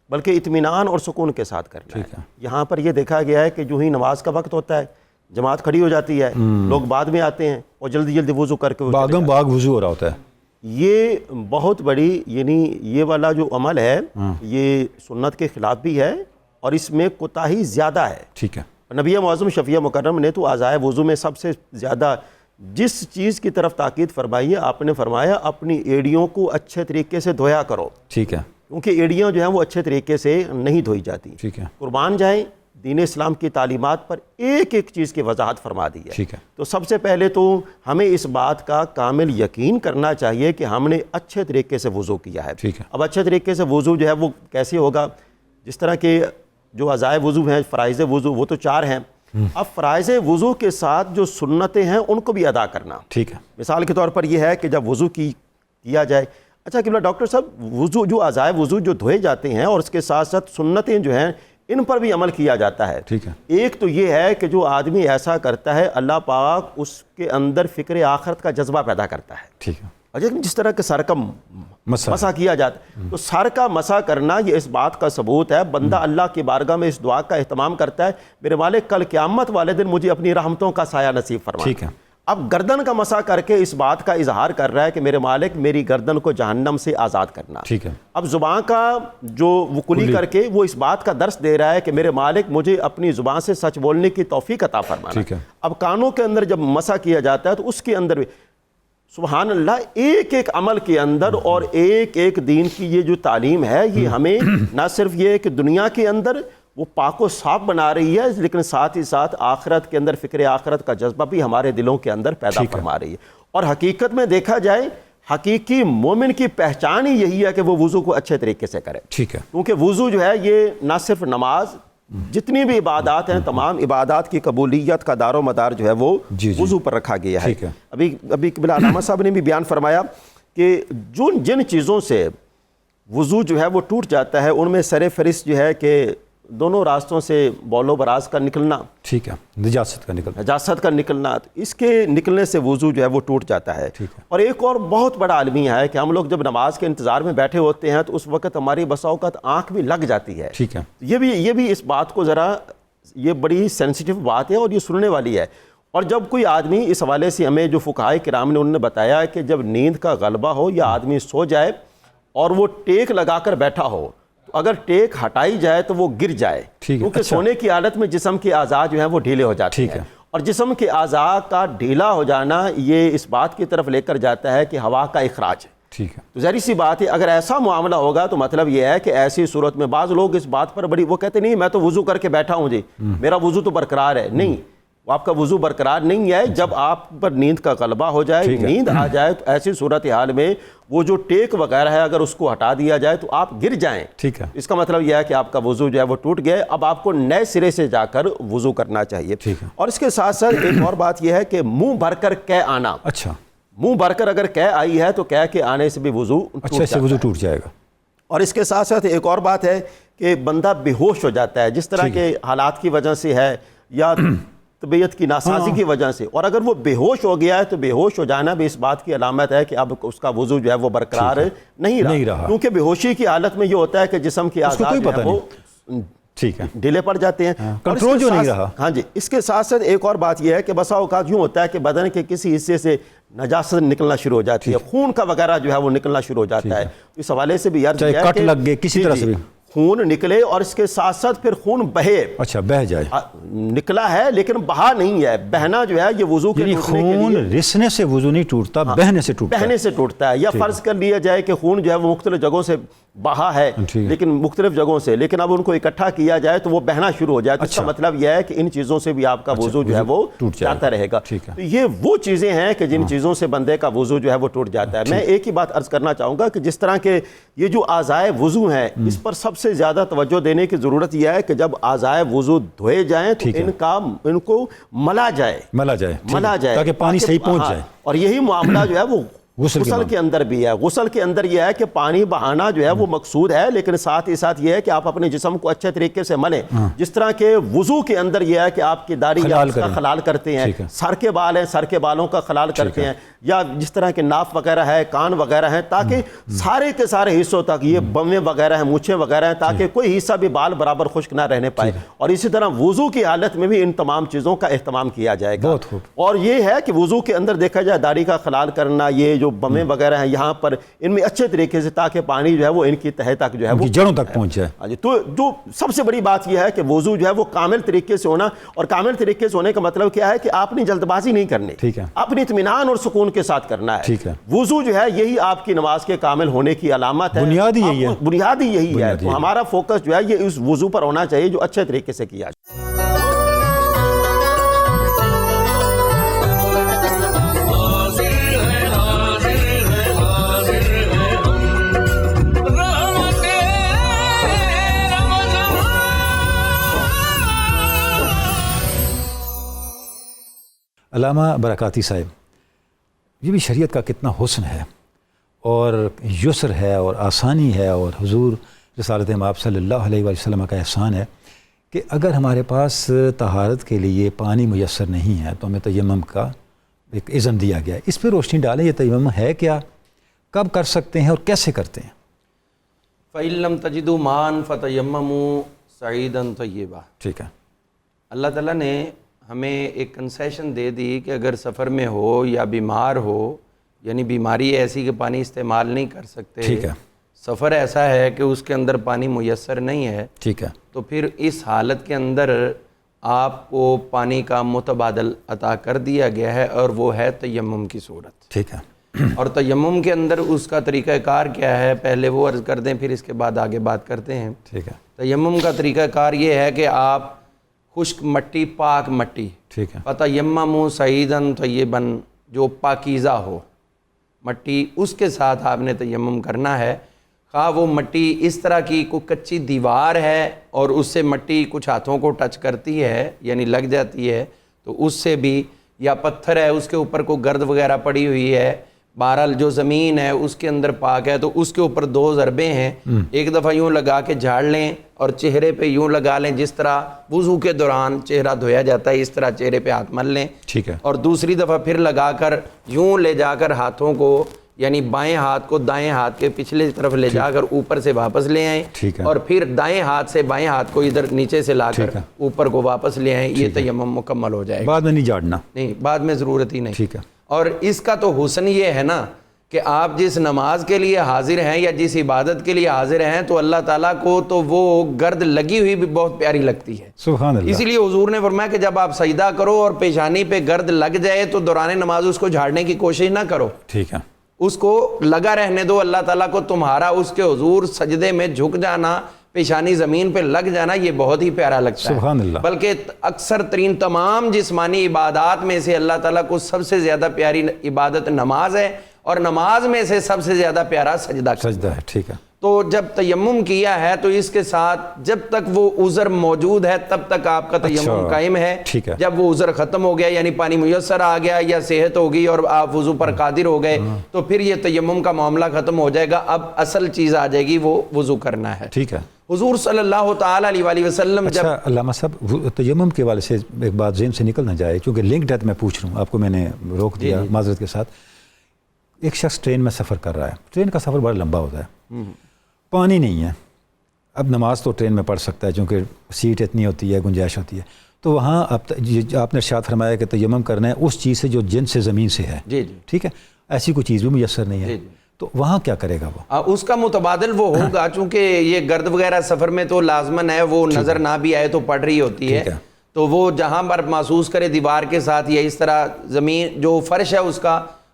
بلکہ اطمینان اور سکون کے ساتھ کرنا ہے. یہاں پر یہ دیکھا گیا ہے کہ جو ہی نماز کا وقت ہوتا ہے جماعت کھڑی ہو جاتی ہے، لوگ بعد میں آتے ہیں اور جلدی وضو کر کے باغم باغ وضو ہو رہا ہوتا ہے. یہ بہت بڑی یعنی یہ والا جو عمل ہے یہ سنت کے خلاف بھی ہے اور اس میں کوتاہی زیادہ ہے. ٹھیک ہے. نبی معظم شفیع مکرم نے تو اعضائے وضو میں سب سے زیادہ جس چیز کی طرف تاکید فرمائی ہے آپ نے فرمایا اپنی ایڑیوں کو اچھے طریقے سے دھویا کرو. ٹھیک ہے. کیونکہ ایڑیاں جو ہیں وہ اچھے طریقے سے نہیں دھوئی جاتی. ٹھیک ہے. قربان جائیں دین اسلام کی تعلیمات پر ایک ایک چیز کی وضاحت فرما دی ہے. ٹھیک ہے. تو سب سے پہلے تو ہمیں اس بات کا کامل یقین کرنا چاہیے کہ ہم نے اچھے طریقے سے وضو کیا ہے. ٹھیک ہے. اب اچھے طریقے سے وضو جو ہے وہ کیسے ہوگا؟ جس طرح کے جو عزائے وضو ہیں، فرائض وضو، وہ تو 4 ہیں. اب فرائض وضو کے ساتھ جو سنتیں ہیں ان کو بھی ادا کرنا. ٹھیک ہے. مثال کے طور پر یہ ہے کہ جب وضو کیا جائے، اچھا قبلہ ڈاکٹر صاحب وضو جو عزائے وضو جو دھوئے جاتے ہیں اور اس کے ساتھ ساتھ سنتیں جو ہیں ان پر بھی عمل کیا جاتا ہے. ٹھیک ہے. ایک تو یہ ہے کہ جو آدمی ایسا کرتا ہے اللہ پاک اس کے اندر فکر آخرت کا جذبہ پیدا کرتا ہے. ٹھیک ہے. جس طرح کہ سر کا مسح کیا جاتا ہے تو سر کا مسح کرنا یہ اس بات کا ثبوت ہے. بندہ اللہ کی بارگاہ میں اس دعا کا اہتمام کرتا ہے میرے مالک کل قیامت والے دن مجھے اپنی رحمتوں کا سایہ نصیب فرما. ٹھیک ہے. اب گردن کا مسح کر کے اس بات کا اظہار کر رہا ہے کہ میرے مالک میری گردن کو جہنم سے آزاد کرنا. ٹھیک ہے. اب زبان کا جو وہ کلی کر کے وہ اس بات کا درس دے رہا ہے کہ میرے مالک مجھے اپنی زبان سے سچ بولنے کی توفیق عطا فرمانا. ٹھیک ہے. اب کانوں کے اندر جب مسح کیا جاتا ہے تو اس کے اندر بھی سبحان اللہ ایک ایک عمل کے اندر اور ایک ایک دین کی یہ جو تعلیم ہے یہ ہمیں نہ صرف یہ کہ دنیا کے اندر وہ پاک و صاف بنا رہی ہے لیکن ساتھ ہی ساتھ آخرت کے اندر فکر آخرت کا جذبہ بھی ہمارے دلوں کے اندر پیدا فرما رہی ہے. اور حقیقت میں دیکھا جائے حقیقی مومن کی پہچان ہی یہی ہے کہ وہ وضو کو اچھے طریقے سے کرے. ٹھیک ہے. کیونکہ وضو جو ہے یہ نہ صرف نماز، جتنی بھی عبادات ہیں تمام عبادات کی قبولیت کا دار و مدار جو ہے وہ وضو پر رکھا گیا ہے. ابھی قبلہ علامہ صاحب نے بھی بیان فرمایا کہ جن چیزوں سے وضو جو ہے وہ ٹوٹ جاتا ہے ان میں سر فہرست جو ہے کہ دونوں راستوں سے بول و براز کا نکلنا. ٹھیک ہے. نجاست کا نکلنا اس کے نکلنے سے وضو جو ہے وہ ٹوٹ جاتا ہے. اور ایک اور بہت بڑا المیہ ہے کہ ہم لوگ جب نماز کے انتظار میں بیٹھے ہوتے ہیں تو اس وقت ہماری بسا اوقات آنکھ بھی لگ جاتی ہے. ٹھیک ہے. یہ بھی اس بات کو ذرا یہ بڑی سینسیٹیو بات ہے اور یہ سننے والی ہے. اور جب کوئی آدمی اس حوالے سے ہمیں جو فقہائے کرام نے انہوں نے بتایا کہ جب نیند کا غلبہ ہو یا آدمی سو جائے اور وہ ٹیک لگا کر بیٹھا ہو تو اگر ٹیک ہٹائی جائے تو وہ گر جائے. کیونکہ سونے کی حالت میں جسم کے اعضاء جو ہیں وہ ڈھیلے ہو جاتے ہیں اور جسم کے اعضاء کا ڈھیلا ہو جانا یہ اس بات کی طرف لے کر جاتا ہے کہ ہوا کا اخراج ہے. ٹھیک ہے. تو ظاہر سی بات ہے اگر ایسا معاملہ ہوگا تو مطلب یہ ہے کہ ایسی صورت میں بعض لوگ اس بات پر وہ کہتے نہیں میں تو وضو کر کے بیٹھا ہوں جی میرا وضو تو برقرار ہے. نہیں، آپ کا وضو برقرار نہیں ہے. جب آپ پر نیند کا غلبہ ہو جائے، نیند آ جائے تو ایسی صورتحال میں وہ جو ٹیک وغیرہ ہے اگر اس کو ہٹا دیا جائے تو آپ گر جائیں. ٹھیک ہے. اس کا مطلب یہ ہے کہ آپ کا وضو جو ہے وہ ٹوٹ گیا. اب آپ کو نئے سرے سے جا کر وضو کرنا چاہیے. اور اس کے ساتھ ساتھ ایک اور بات یہ ہے کہ منہ بھر کر کہہ آنا. اچھا. منہ بھر کر اگر کہہ آئی ہے تو کہہ کے آنے سے بھی وضو ٹوٹ جائے گا. اور اس کے ساتھ ساتھ ایک اور بات ہے کہ بندہ بے ہوش ہو جاتا ہے جس طرح کے حالات کی وجہ سے ہے یا طبیعت کی ناسازی کی وجہ سے. اور اگر وہ بے ہوش ہو گیا ہے تو بے ہوش ہو جانا بھی اس بات کی علامت ہے کہ اب اس کا وضو جو ہے وہ برقرار نہیں رہا. کیونکہ بے ہوشی کی حالت میں یہ ہوتا ہے کہ جسم کے اعضاء جو ہے وہ ٹھیک ہے ڈھیلے پڑ جاتے ہیں. کنٹرول جو نہیں رہا. ہاں جی. اس کے ساتھ ساتھ ایک اور بات یہ ہے کہ بسا اوقات یوں ہوتا ہے کہ بدن کے کسی حصے سے نجاست نکلنا شروع ہو جاتی ہے، خون کا وغیرہ جو ہے وہ نکلنا شروع ہو جاتا ہے. اس حوالے سے بھی عرض ہے کہ کٹ لگ گئے کسی طرح سے خون نکلے اور اس کے ساتھ ساتھ پھر خون بہے. اچھا بہ جائے. نکلا ہے لیکن بہا نہیں ہے. بہنا جو ہے یہ وضو کے خون رسنے سے وضو نہیں ٹوٹتا، بہنے سے ٹوٹتا ہے. یا فرض کر لیا جائے کہ خون جو ہے وہ مختلف جگہوں سے بہا ہے لیکن مختلف جگہوں سے، لیکن اب ان کو اکٹھا کیا جائے تو وہ بہنا شروع ہو جائے. اس کا مطلب یہ ہے کہ ان چیزوں سے بھی آپ کا وضو جو ہے وہ جاتا رہے گا. تو یہ وہ چیزیں ہیں کہ جن چیزوں سے بندے کا وضو جو ہے وہ ٹوٹ جاتا ہے. میں ایک ہی بات عرض کرنا چاہوں گا کہ جس طرح کے یہ جو اعضائے وضو ہیں اس پر سب سے زیادہ توجہ دینے کی ضرورت یہ ہے کہ جب اعضائے وضو دھوئے جائیں تو ان کو ملا جائے تاکہ پانی صحیح پہنچ جائے. اور یہی معاملہ جو ہے وہ غسل کے اندر بھی ہے. غسل کے اندر یہ ہے کہ پانی بہانا جو ہے وہ مقصود ہے لیکن ساتھ ہی ساتھ یہ ہے کہ آپ اپنے جسم کو اچھے طریقے سے ملیں. جس طرح کے وضو کے اندر یہ ہے کہ آپ کی داڑھی کا خلال کرتے ہیں، سر کے بال ہیں سر کے بالوں کا خلال کرتے ہیں، یا جس طرح کے ناف وغیرہ ہے کان وغیرہ ہیں تاکہ سارے کے سارے حصوں تک یہ بویں وغیرہ ہیں مونچھیں وغیرہ ہیں تاکہ کوئی حصہ بھی بال برابر خشک نہ رہنے پائے. اور اسی طرح وضو کی حالت میں بھی ان تمام چیزوں کا اہتمام کیا جائے گا. اور یہ ہے کہ وضو کے اندر دیکھا جائے داڑھی کا خلال کرنا، یہ جو جو بمیں وغیرہ ہیں یہاں پر ان میں اچھے طریقے سے، تاکہ پانی جو ہے وہ ان کی تہہ تک جو ہے وہ جڑوں تک پہنچ جائے. تو جو سب سے بڑی بات یہ ہے کہ وضو جو ہے وہ کامل طریقے سے ہونا. اور کامل طریقے سے ہونے کا مطلب کیا ہے کہ آپ نے جلد بازی نہیں کرنی، ٹھیک ہے، اپنی اطمینان اور سکون کے ساتھ کرنا ہے. ٹھیک ہے. وضو جو ہے یہی آپ کی نماز کے کامل ہونے کی علامت ہے، بنیادی یہی ہے، بنیادی یہی ہے. تو ہمارا فوکس جو ہے یہ اس وضو پر ہونا چاہیے جو اچھے طریقے سے کیا جائے. علامہ برکاتی صاحب، یہ بھی شریعت کا کتنا حسن ہے اور یسر ہے اور آسانی ہے، اور حضور رسالت مآب صلی اللہ علیہ وآلہ وسلم کا احسان ہے کہ اگر ہمارے پاس طہارت کے لیے پانی میسر نہیں ہے تو ہمیں تیمم کا ایک اذن دیا گیا ہے. اس پہ روشنی ڈالیں، یہ تیمم ہے کیا، کب کر سکتے ہیں اور کیسے کرتے ہیں؟ فَإِن لَمْ تَجِدُوا مَاءً فَتَيَمَّمُوا صَعِيدًا طَيِّبًا. ٹھیک ہے. اللہ تعالیٰ نے ہمیں ایک کنسیشن دے دی کہ اگر سفر میں ہو یا بیمار ہو، یعنی بیماری ایسی کہ پانی استعمال نہیں کر سکتے، ٹھیک ہے، سفر ایسا ہے کہ اس کے اندر پانی میسر نہیں ہے، ٹھیک ہے، تو پھر اس حالت کے اندر آپ کو پانی کا متبادل عطا کر دیا گیا ہے، اور وہ ہے تیمم کی صورت. ٹھیک ہے. اور تیمم کے اندر اس کا طریقہ کار کیا ہے، پہلے وہ عرض کر دیں پھر اس کے بعد آگے بات کرتے ہیں. ٹھیک ہے. تیمم کا طریقہ کار یہ ہے کہ آپ خشک مٹی، پاک مٹی، ٹھیک ہے، فَتَيَمَّمُوا صَعِيدًا طَيِّبًا، جو پاکیزہ ہو مٹی، اس کے ساتھ آپ نے تیمم کرنا ہے. خواہ وہ مٹی اس طرح کی کوئی کچی دیوار ہے اور اس سے مٹی کچھ ہاتھوں کو ٹچ کرتی ہے یعنی لگ جاتی ہے تو اس سے بھی، یا پتھر ہے اس کے اوپر کوئی گرد وغیرہ پڑی ہوئی ہے، بہرحال جو زمین ہے اس کے اندر پاک ہے تو اس کے اوپر 2 ضربے ہیں، ایک دفعہ یوں لگا کے جھاڑ لیں اور چہرے پہ یوں لگا لیں، جس طرح وضو کے دوران چہرہ دھویا جاتا ہے اس طرح چہرے پہ ہاتھ مل لیں. ٹھیک ہے. اور دوسری دفعہ پھر لگا کر یوں لے جا کر ہاتھوں کو، یعنی بائیں ہاتھ کو دائیں ہاتھ کے پچھلے طرف لے جا کر اوپر سے واپس لے آئیں، اور پھر دائیں ہاتھ سے بائیں ہاتھ کو ادھر نیچے سے لا کر اوپر کو واپس لے آئیں. یہ تیمم مکمل ہو جائے گا. بعد میں نہیں جھاڑنا، نہیں، بعد میں ضرورت ہی نہیں. ٹھیک ہے. اور اس کا تو حسن یہ ہے نا کہ آپ جس نماز کے لیے حاضر ہیں یا جس عبادت کے لیے حاضر ہیں تو اللہ تعالیٰ کو تو وہ گرد لگی ہوئی بھی بہت پیاری لگتی ہے. سبحان اللہ. اسی لیے حضور نے فرمایا کہ جب آپ سجدہ کرو اور پیشانی پہ گرد لگ جائے تو دوران نماز اس کو جھاڑنے کی کوشش نہ کرو، ٹھیک ہے، اس کو لگا رہنے دو. اللہ تعالیٰ کو تمہارا اس کے حضور سجدے میں جھک جانا، پیشانی زمین پہ لگ جانا، یہ بہت ہی پیارا لگتا ہے. سبحان اللہ. بلکہ اکثر ترین تمام جسمانی عبادات میں سے اللہ تعالیٰ کو سب سے زیادہ پیاری عبادت نماز ہے، اور نماز میں سے سب سے زیادہ پیارا سجدہ ہے. ٹھیک ہے. تو جب تیمم کیا ہے تو اس کے ساتھ جب تک وہ عذر موجود ہے تب تک آپ کا تیمم قائم ہے. جب وہ عذر ختم ہو گیا یعنی پانی میسر آ گیا یا صحت ہو گئی اور آپ وضو پر قادر ہو گئے تو پھر یہ تیمم کا معاملہ ختم ہو جائے گا. اب اصل چیز آ جائے گی، وہ وضو کرنا ہے. ٹھیک ہے. حضور صلی اللہ تعالی علیہ وآلہ وسلم جب علامہ صاحب تیمم کے حوالے سے ایک بات ذہن سے نکل نہ جائے، کیونکہ لنکڈ ہے تو میں پوچھ رہا ہوں، آپ کو میں نے روک دیا معذرت کے ساتھ. ایک شخص ٹرین میں سفر کر رہا ہے، ٹرین کا سفر بڑا لمبا ہوتا ہے، پانی نہیں ہے. اب نماز تو ٹرین میں پڑھ سکتا ہے چونکہ سیٹ اتنی ہوتی ہے، گنجائش ہوتی ہے، تو وہاں آپ نے ارشاد فرمایا کہ تیمم کرنا ہے اس چیز سے جو جن سے زمین سے ہے. جی ٹھیک ہے. ایسی کوئی چیز بھی میسر نہیں ہے تو وہاں کیا کرے گا وہ؟ اس کا متبادل وہ ہوگا، چونکہ یہ گرد وغیرہ سفر میں تو لازمن ہے، وہ نظر نہ بھی آئے تو پڑ رہی ہوتی ہے، تو وہ جہاں پر محسوس کرے دیوار کے ساتھ یا اس طرح زمین جو فرش ہے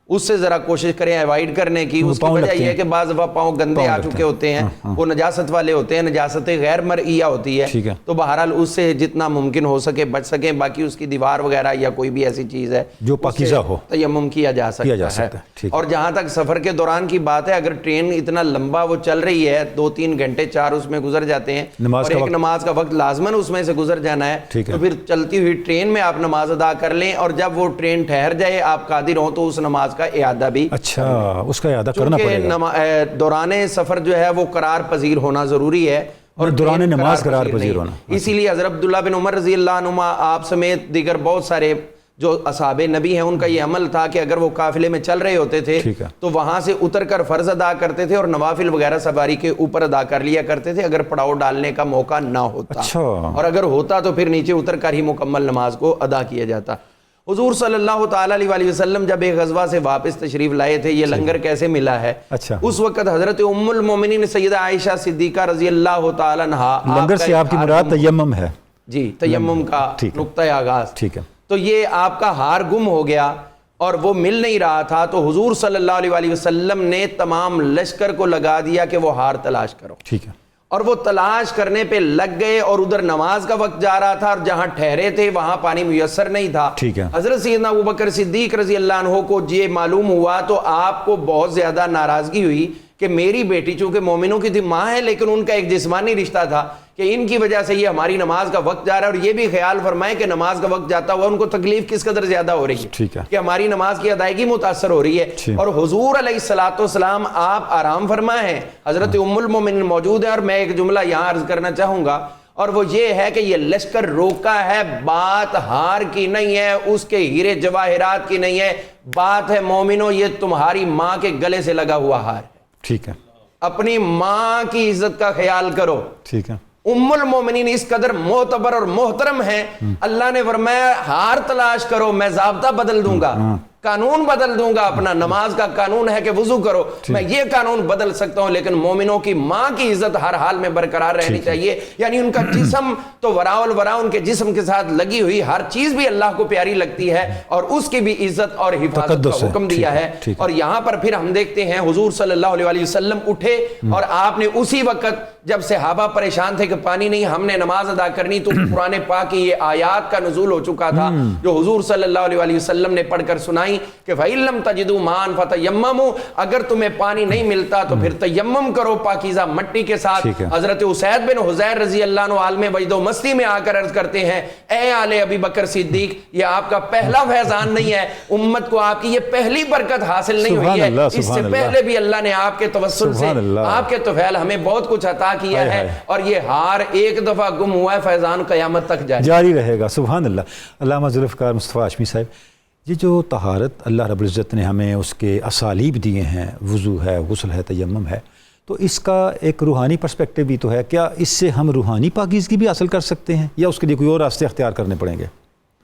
اس سے ذرا کوشش کریں ایوائڈ کرنے کی. اس کی وجہ یہ ہے کہ بعض دفعہ پاؤں گندے آ چکے ہوتے ہیں، وہ نجاست والے ہوتے ہیں، نجاست غیر مرئیہ ہوتی ہے، تو بہرحال اس سے جتنا ممکن ہو سکے بچ سکیں. باقی اس کی دیوار وغیرہ یا کوئی بھی ایسی چیز ہے جو پاکیزہ ہو تیمم کیا جا سکتا ہے. اور جہاں تک سفر کے دوران کی بات ہے، اگر ٹرین اتنا لمبا وہ چل رہی ہے، 2-3 گھنٹے 4 اس میں گزر جاتے ہیں اور ایک نماز کا وقت لازمن اس میں سے گزر جانا ہے، تو پھر چلتی ہوئی ٹرین میں آپ نماز ادا کر لیں، اور جب وہ ٹرین ٹھہر جائے آپ قادر ہوں تو اس نماز کا اعادہ بھی اچھا اس کا اعادہ کرنا پڑے گا. دوران سفر جو ہے وہ قرار پذیر ہونا ضروری ہے، اور دوران نماز قرار پذیر ہونا. اسی لیے حضرت عبداللہ بن عمر رضی اللہ عنہما آپ سمیت دیگر بہت سارے جو اصحاب نبی ہیں ان کا یہ عمل تھا کہ اگر وہ قافلے میں چل رہے ہوتے تھے تو وہاں سے اتر کر فرض ادا کرتے تھے اور نوافل وغیرہ سواری کے اوپر ادا کر لیا کرتے تھے اگر پڑاؤ ڈالنے کا موقع نہ ہوتا. اور اگر ہوتا تو پھر نیچے اتر کر ہی مکمل نماز کو ادا کیا جاتا. حضور صلی اللہ تعالیٰ علیہ وسلم جب ایک غزوہ سے واپس تشریف لائے تھے، یہ لنگر کیسے ملا ہے، اس وقت حضرت ام المومنین سیدہ عائشہ صدیقہ رضی اللہ تعالیٰ عنہا، لنگر سے آپ کی مراد تیمم ہے؟ جی، تیمم کا نقطۂ آغاز، ٹھیک ہے۔ تو یہ آپ کا ہار گم ہو گیا اور وہ مل نہیں رہا تھا، تو حضور صلی اللہ علیہ وسلم نے تمام لشکر کو لگا دیا کہ وہ ہار تلاش کرو، ٹھیک ہے، اور وہ تلاش کرنے پہ لگ گئے، اور ادھر نماز کا وقت جا رہا تھا اور جہاں ٹھہرے تھے وہاں پانی میسر نہیں تھا۔ ٹھیک ہے۔ حضرت سیدنا ابوبکر صدیق رضی اللہ عنہ کو یہ معلوم ہوا تو آپ کو بہت زیادہ ناراضگی ہوئی کہ میری بیٹی چونکہ مومنوں کی تھی، ماں ہے، لیکن ان کا ایک جسمانی رشتہ تھا کہ ان کی وجہ سے یہ ہماری نماز کا وقت جا رہا ہے، اور یہ بھی خیال فرمائے کہ نماز کا وقت جاتا ہوا ان کو تکلیف کس قدر زیادہ ہو رہی ہے کہ ہماری نماز کی ادائیگی متاثر ہو رہی ہے۔ اور حضور علیہ الصلوۃ والسلام آپ آرام فرمائے ہیں، حضرت ام المومنین موجود ہیں، اور میں ایک جملہ یہاں عرض کرنا چاہوں گا، اور وہ یہ ہے کہ یہ لشکر روکا ہے، بات ہار کی نہیں ہے، اس کے ہیرے جواہرات کی نہیں ہے، بات ہے مومنوں یہ تمہاری ماں کے گلے سے لگا ہوا ہار ہے۔ ٹھیک ہے، اپنی ماں کی عزت کا خیال کرو۔ ٹھیک ہے۔ ام المومنین اس قدر معتبر اور محترم ہیں، اللہ نے فرمایا ہار تلاش کرو، میں ضابطہ بدل دوں گا، قانون بدل دوں گا، اپنا نماز کا قانون ہے کہ وضو کرو، میں یہ قانون بدل سکتا ہوں، لیکن مومنوں کی ماں کی عزت ہر حال میں برقرار رہنی چاہیے۔ یعنی ان کا جسم تو وراء الورا ان کے جسم کے ساتھ لگی ہوئی ہر چیز بھی اللہ کو پیاری لگتی ہے، اور اس کی بھی عزت اور حفاظت کا حکم دیا ہے۔ اور یہاں پر پھر ہم دیکھتے ہیں حضور صلی اللہ علیہ وسلم اٹھے، اور آپ نے اسی وقت جب صحابہ پریشان تھے کہ پانی نہیں، ہم نے نماز ادا کرنی، تو قرآن پاک کی یہ آیات کا نزول ہو چکا تھا جو حضور صلی اللہ علیہ وسلم نے پڑھ کر سنائی کہ فَإِن لَّمْ تَجِدُوا مَاءً فَتَيَمَّمُوا، اگر تمہیں پانی نہیں ملتا تو پھر تیمم کرو پاکیزہ مٹی کے ساتھ۔ حضرت اسید بن حضیر رضی اللہ عنہ عالم وجد و مستی میں آ کر عرض کرتے ہیں، اے آل ابی بکر صدیق، یہ آپ کا پہلا فیضان نہیں ہے، امت کو آپ کی یہ پہلی برکت حاصل نہیں ہوئی ہے، اس سے پہلے بھی اللہ نے آپ کے توسل سے، آپ کے طفیل ہمیں بہت کچھ عطا کیا ہے، اور یہ ہار ایک دفعہ گم ہوا ہے، فیضان قیامت تک جاری رہے گا۔ سبحان اللہ۔ علامہ ذوالفقار مصطفیٰ ہاشمی صاحب، یہ جو طہارت اللہ رب العزت نے ہمیں اس کے اسالیب دیے ہیں، وضو ہے، غسل ہے، تیمم ہے، تو اس کا ایک روحانی پرسپیکٹو بھی تو ہے، کیا اس سے ہم روحانی پاکیزگی بھی حاصل کر سکتے ہیں یا اس کے لیے کوئی اور راستے اختیار کرنے پڑیں گے؟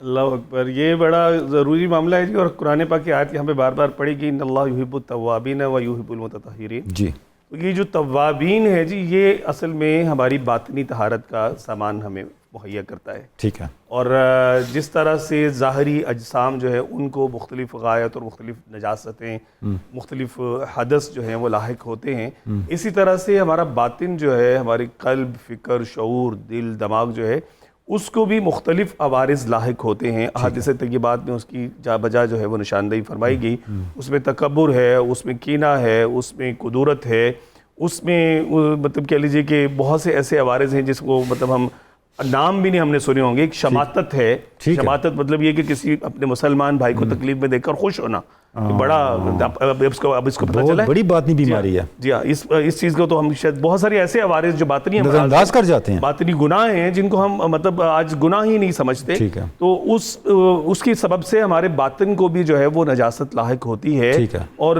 اللہ اکبر، یہ بڑا ضروری معاملہ ہے جی، اور قرآن پاک کی آیت یہاں پہ بار بار پڑھی گئی، ان اللہ یحب التوابین و یحب المتطہرین۔ جی، یہ جو توابین ہے جی، یہ اصل میں ہماری باطنی طہارت کا سامان ہمیں مہیا کرتا ہے۔ ٹھیک ہے۔ اور جس طرح سے ظاہری اجسام جو ہے ان کو مختلف غایت اور مختلف نجاستیں، مختلف حدث جو ہیں وہ لاحق ہوتے ہیں، اسی طرح سے ہمارا باطن جو ہے، ہماری قلب، فکر، شعور، دل، دماغ جو ہے، اس کو بھی مختلف عوارض لاحق ہوتے ہیں۔ احادیث طیبات میں اس کی جا بجا جو ہے وہ نشاندہی فرمائی گئی، اس میں تکبر ہے، اس میں کینہ ہے، اس میں قدورت ہے، اس میں مطلب کہہ لیجئے کہ بہت سے ایسے عوارض ہیں جس کو مطلب ہم نام بھی نہیں ہم نے سنے ہوں گے۔ ایک شماتت ہے، شماتت مطلب یہ کہ کسی اپنے مسلمان بھائی کو تکلیف میں دیکھ کر خوش ہونا، بڑا اب اس کو پتہ چلا ہے بڑی باطنی بیماری ہے۔ جی ہاں، اس چیز کو تو ہم شاید بہت سارے ایسے عوارض جو باطنی نظر انداز کر جاتے ہیں، باطنی گناہ ہیں جن کو ہم مطلب آج گناہ ہی نہیں سمجھتے، تو اس کی سبب سے ہمارے باطن کو بھی جو ہے وہ نجاست لاحق ہوتی ہے، اور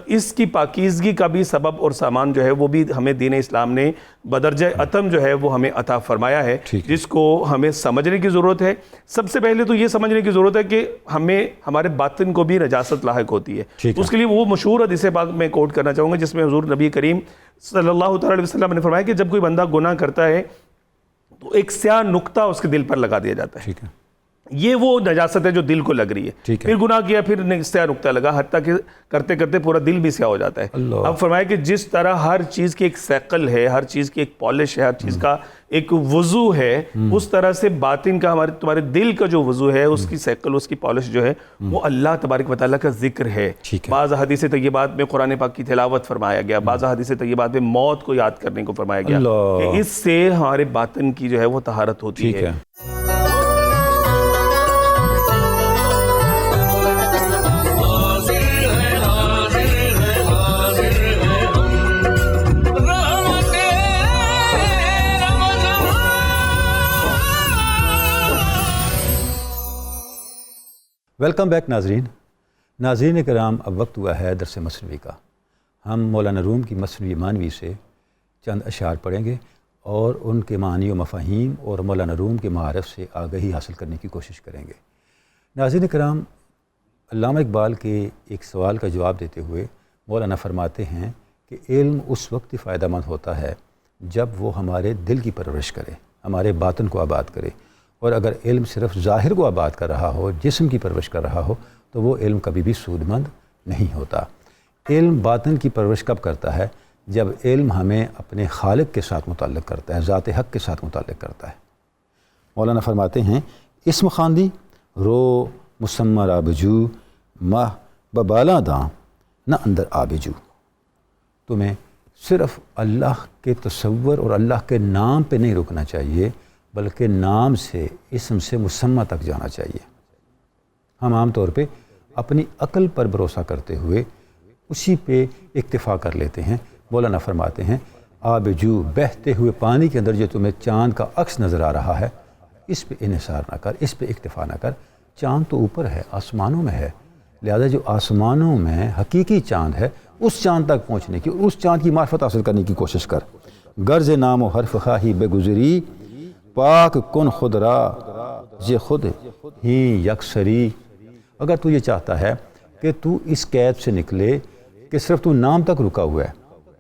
اس کی پاکیزگی کا بھی سبب اور سامان جو ہے وہ بھی ہمیں دین اسلام نے بدرجہ اتم جو ہے وہ ہمیں عطا فرمایا ہے، جس کو ہمیں سمجھنے کی ضرورت ہے۔ سب سے پہلے تو یہ سمجھنے کی ضرورت ہے کہ ہمیں ہمارے باطن کو بھی نجاست لاحق ہوتی ہے۔ اس کے لیے وہ مشہور حدیث پاک میں کوٹ کرنا چاہوں گا جس میں حضور نبی کریم صلی اللہ علیہ وسلم نے فرمایا کہ جب کوئی بندہ گناہ کرتا ہے تو ایک سیاہ نقطہ اس کے دل پر لگا دیا جاتا ہے، یہ وہ نجاست ہے جو دل کو لگ رہی ہے۔ پھر گناہ کیا، پھر سیاہ نقطہ لگا، حتیٰ کہ کرتے کرتے پورا دل بھی سیاہ ہو جاتا ہے۔ اب فرمایا کہ جس طرح ہر چیز کی ایک سیکل ہے، ہر چیز کی ایک پالش ہے، ہر چیز کا ایک وضو ہے، اس طرح سے باطن کا تمہارے دل کا جو وضو ہے، اس کی سیکل، اس کی پالش جو ہے وہ اللہ تبارک و تعالیٰ کا ذکر ہے۔ بعض حدیث طیبات میں قرآن پاک کی تلاوت فرمایا گیا، بعض حدیث طیبات میں موت کو یاد کرنے کو فرمایا گیا کہ اس سے ہمارے باطن کی جو ہے وہ طہارت ہوتی ہے۔ ویلکم بیک ناظرین کرام، اب وقت ہوا ہے درس مثنوی کا۔ ہم مولانا روم کی مثنوی مانوی سے چند اشعار پڑھیں گے اور ان کے معنی و مفاہیم اور مولانا روم کے معارف سے آگہی حاصل کرنے کی کوشش کریں گے۔ ناظرین کرام، علامہ اقبال کے ایک سوال کا جواب دیتے ہوئے مولانا فرماتے ہیں کہ علم اس وقت فائدہ مند ہوتا ہے جب وہ ہمارے دل کی پرورش کرے، ہمارے باطن کو آباد کرے، اور اگر علم صرف ظاہر کو آباد کر رہا ہو، جسم کی پرورش کر رہا ہو، تو وہ علم کبھی بھی سود مند نہیں ہوتا۔ علم باطن کی پرورش کب کرتا ہے؟ جب علم ہمیں اپنے خالق کے ساتھ متعلق کرتا ہے، ذات حق کے ساتھ متعلق کرتا ہے۔ مولانا فرماتے ہیں اسم خواندی رو مسمر آبجو ماہ ببالا داں نہ اندر آبجو۔ تمہیں صرف اللہ کے تصور اور اللہ کے نام پہ نہیں رکنا چاہیے، بلکہ نام سے، اسم سے مسمہ تک جانا چاہیے۔ ہم عام طور پہ اپنی عقل پر بھروسہ کرتے ہوئے اسی پہ اکتفا کر لیتے ہیں۔ مولانا فرماتے ہیں آبجو، بہتے ہوئے پانی کے اندر جو تمہیں چاند کا عکس نظر آ رہا ہے، اس پہ انحصار نہ کر، اس پہ اکتفا نہ کر۔ چاند تو اوپر ہے، آسمانوں میں ہے، لہذا جو آسمانوں میں حقیقی چاند ہے، اس چاند تک پہنچنے کی، اس چاند کی معرفت حاصل کرنے کی کوشش کر۔ غرض نام و حرف خواہی بے گزری، پاک کن خود را ز خود ہی یکسری۔ اگر تو یہ چاہتا ہے کہ تو اس قید سے نکلے کہ صرف تو نام تک رکا ہوا ہے،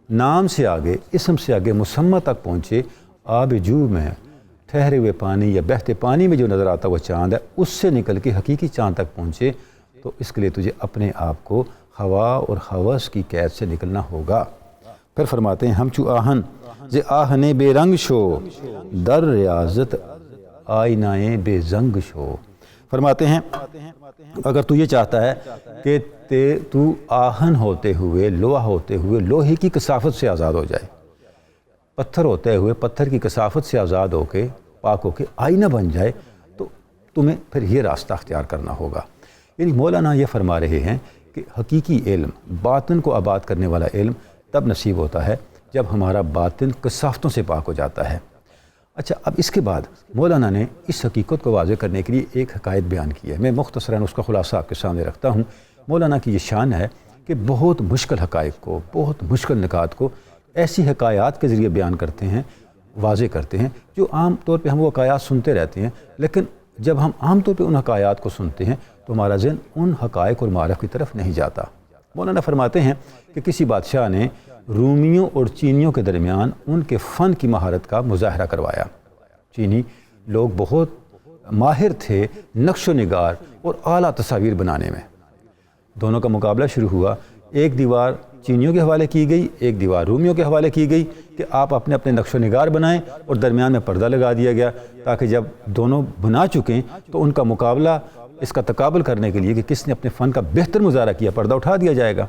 نام سے آگے، اسم سے آگے مسمہ تک پہنچے، آب جو میں ٹھہرے ہوئے پانی یا بہتے پانی میں جو نظر آتا وہ چاند ہے، اس سے نکل کے حقیقی چاند تک پہنچے، تو اس کے لیے تجھے اپنے آپ کو ہوا اور ہوس کی قید سے نکلنا ہوگا۔ پھر فرماتے ہیں ہم چو آہن ز آہنے بے رنگ شو، در ریاضت آئینائیں بے زنگ شو۔ فرماتے ہیں اگر تو یہ چاہتا ہے کہ تو آہن ہوتے ہوئے، لوہا ہوتے ہوئے لوہے کی کثافت سے آزاد ہو جائے، پتھر ہوتے ہوئے پتھر کی کثافت سے آزاد ہو کے، پاک ہو کے آئینہ بن جائے، تو تمہیں پھر یہ راستہ اختیار کرنا ہوگا۔ یعنی مولانا یہ فرما رہے ہیں کہ حقیقی علم، باطن کو آباد کرنے والا علم تب نصیب ہوتا ہے جب ہمارا باطن کثافتوں سے پاک ہو جاتا ہے۔ اچھا، اب اس کے بعد مولانا نے اس حقیقت کو واضح کرنے کے لیے ایک حقائق بیان کی ہے۔ میں مختصراً اس کا خلاصہ آپ کے سامنے رکھتا ہوں۔ مولانا کی یہ شان ہے کہ بہت مشکل حقائق کو، بہت مشکل نکات کو ایسی حکایات کے ذریعے بیان کرتے ہیں، واضح کرتے ہیں، جو عام طور پہ ہم وہ حکایات سنتے رہتے ہیں، لیکن جب ہم عام طور پہ ان حکایات کو سنتے ہیں تو ہمارا ذہن ان حقائق اور معارف کی طرف نہیں جاتا۔ مولانا فرماتے ہیں کہ کسی بادشاہ نے رومیوں اور چینیوں کے درمیان ان کے فن کی مہارت کا مظاہرہ کروایا۔ چینی لوگ بہت ماہر تھے نقش و نگار اور اعلیٰ تصاویر بنانے میں۔ دونوں کا مقابلہ شروع ہوا، ایک دیوار چینیوں کے حوالے کی گئی، ایک دیوار رومیوں کے حوالے کی گئی کہ آپ اپنے اپنے نقش و نگار بنائیں، اور درمیان میں پردہ لگا دیا گیا تاکہ جب دونوں بنا چکیں تو ان کا مقابلہ، اس کا تقابل کرنے کے لیے کہ کس نے اپنے فن کا بہتر مظاہرہ کیا، پردہ اٹھا دیا جائے گا۔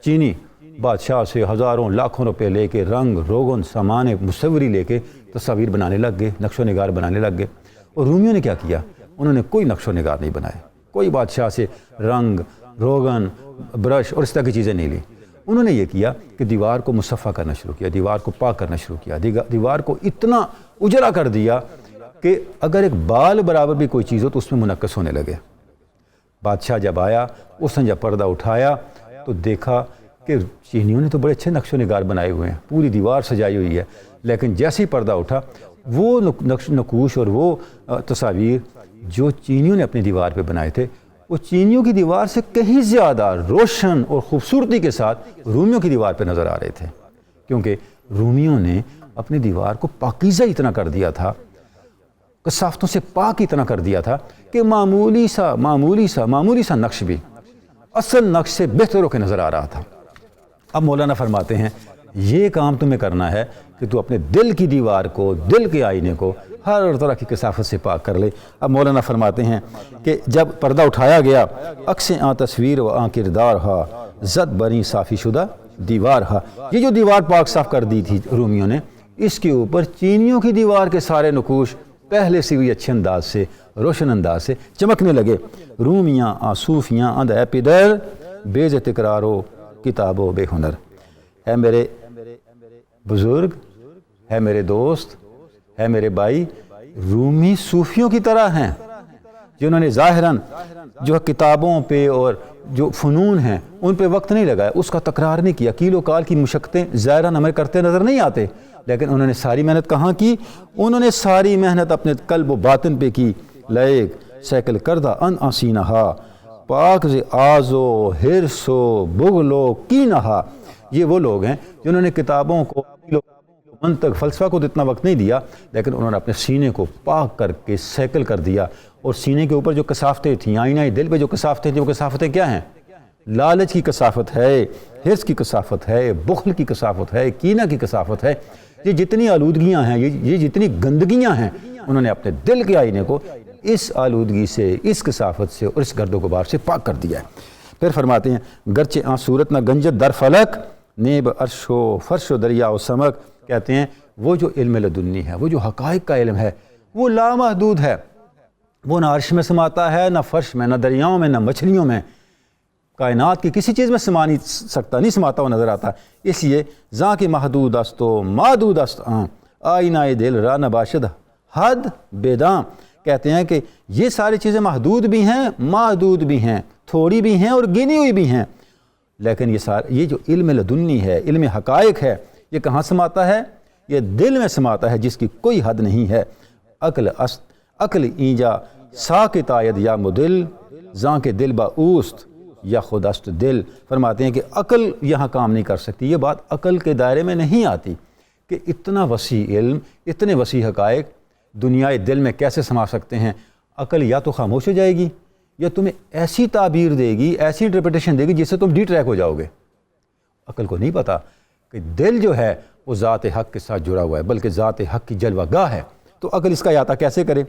چینی بادشاہ سے ہزاروں لاکھوں روپے لے کے رنگ روغن سامان مصوری لے کے تصاویر بنانے لگ گئے، نقش و نگار بنانے لگ گئے۔ اور رومیوں نے کیا کیا؟ انہوں نے کوئی نقش و نگار نہیں بنائے، کوئی بادشاہ سے رنگ روغن برش اور اس طرح کی چیزیں نہیں لی۔ انہوں نے یہ کیا کہ دیوار کو مصفح کرنا شروع کیا، دیوار کو پاک کرنا شروع کیا، دیوار کو اتنا اجرا کر دیا کہ اگر ایک بال برابر بھی کوئی چیز ہو تو اس میں منعکس ہونے لگے۔ بادشاہ جب آیا، اس نے جب پردہ اٹھایا تو دیکھا کہ چینیوں نے تو بڑے اچھے نقش و نگار بنائے ہوئے ہیں، پوری دیوار سجائی ہوئی ہے، لیکن جیسے ہی پردہ اٹھا وہ نقوش اور وہ تصاویر جو چینیوں نے اپنی دیوار پہ بنائے تھے، وہ چینیوں کی دیوار سے کہیں زیادہ روشن اور خوبصورتی کے ساتھ رومیوں کی دیوار پہ نظر آ رہے تھے، کیونکہ رومیوں نے اپنی دیوار کو پاکیزہ اتنا کر دیا تھا، کثافتوں سے پاک اتنا کر دیا تھا کہ معمولی سا نقش بھی اصل نقش سے بہتر ہو کے نظر آ رہا تھا۔ اب مولانا فرماتے ہیں یہ کام تمہیں کرنا ہے کہ تو اپنے دل کی دیوار کو، دل کے آئینے کو ہر طرح کی کثافت سے پاک کر لے۔ اب مولانا فرماتے ہیں کہ جب پردہ اٹھایا گیا، عکس آن تصویر و آن کردار ہا، زد بنی صافی شدہ دیوار ہا، یہ جو دیوار پاک صاف کر دی تھی رومیوں نے، اس کے اوپر چینیوں کی دیوار کے سارے نقوش پہلے سے بھی اچھے انداز سے، روشن انداز سے چمکنے لگے۔ رومیاں آصوفیاں اند اے پدر، بیز تکرارو کتابو بے ہنر۔ ہے میرے بزرگ، ہے میرے دوست، ہے میرے بھائی، رومی صوفیوں کی طرح ہیں جنہوں نے ظاہراً جو کتابوں پہ اور جو فنون ہیں ان پہ وقت نہیں لگایا، اس کا تکرار نہیں کیا، کیل و کال کی مشقتیں ظاہراً ہمیں کرتے نظر نہیں آتے، لیکن انہوں نے ساری محنت کہاں کی؟ انہوں نے ساری محنت اپنے قلب و باطن پہ کی، لائق سیکل کردہ ان آسینہا، پاک سے آز و حرص و بغل و کینہا۔ یہ وہ لوگ ہیں جنہوں نے کتابوں کو، منطق، فلسفہ کو تو اتنا وقت نہیں دیا، لیکن انہوں نے اپنے سینے کو پاک کر کے سیکل کر دیا، اور سینے کے اوپر جو کثافتیں تھیں، آئینہ دل پہ جو کثافتیں تھیں، وہ کثافتیں کیا ہیں؟ لالچ کی کثافت ہے، حرص کی کثافت ہے، بخل کی کثافت ہے، کینہ کی کثافت ہے۔ یہ جتنی آلودگیاں ہیں، یہ جتنی گندگیاں ہیں، انہوں نے اپنے دل کے آئینے کو اس آلودگی سے، اس کثافت سے اور اس گرد و غبار سے پاک کر دیا ہے۔ پھر فرماتے ہیں گرچہ آن صورت نہ گنجت در فلک، نیب عرش و فرش و دریا و سمک، کہتے ہیں وہ جو علم لدنی ہے، وہ جو حقائق کا علم ہے، وہ لامحدود ہے، وہ نہ عرش میں سماتا ہے، نہ فرش میں، نہ دریاؤں میں، نہ مچھلیوں میں، کائنات کی کسی چیز میں سما نہیں سکتا، نہیں سماتا ہوا نظر آتا۔ اس لیے زاں کے محدود است و معدود است آئینہ دل را نباشد حد بیداں، کہتے ہیں کہ یہ ساری چیزیں محدود بھی ہیں، محدود بھی ہیں، تھوڑی بھی ہیں اور گنی ہوئی بھی ہیں، لیکن یہ جو علم لدنی ہے، علم حقائق ہے، یہ کہاں سماتا ہے؟ یہ دل میں سماتا ہے جس کی کوئی حد نہیں ہے۔ عقل اینجا ساکت آید یا مدل، زاں کے دل با اوست یا خود است دل۔ فرماتے ہیں کہ عقل یہاں کام نہیں کر سکتی، یہ بات عقل کے دائرے میں نہیں آتی کہ اتنا وسیع علم، اتنے وسیع حقائق دنیا دل میں کیسے سما سکتے ہیں۔ عقل یا تو خاموش ہو جائے گی یا تمہیں ایسی تعبیر دے گی، ایسی انٹرپریٹیشن دے گی جس سے تم ڈی ٹریک ہو جاؤ گے۔ عقل کو نہیں پتا کہ دل جو ہے وہ ذات حق کے ساتھ جڑا ہوا ہے، بلکہ ذات حق کی جلوہ گاہ ہے، تو عقل اس کا احاطہ کیسے کرے؟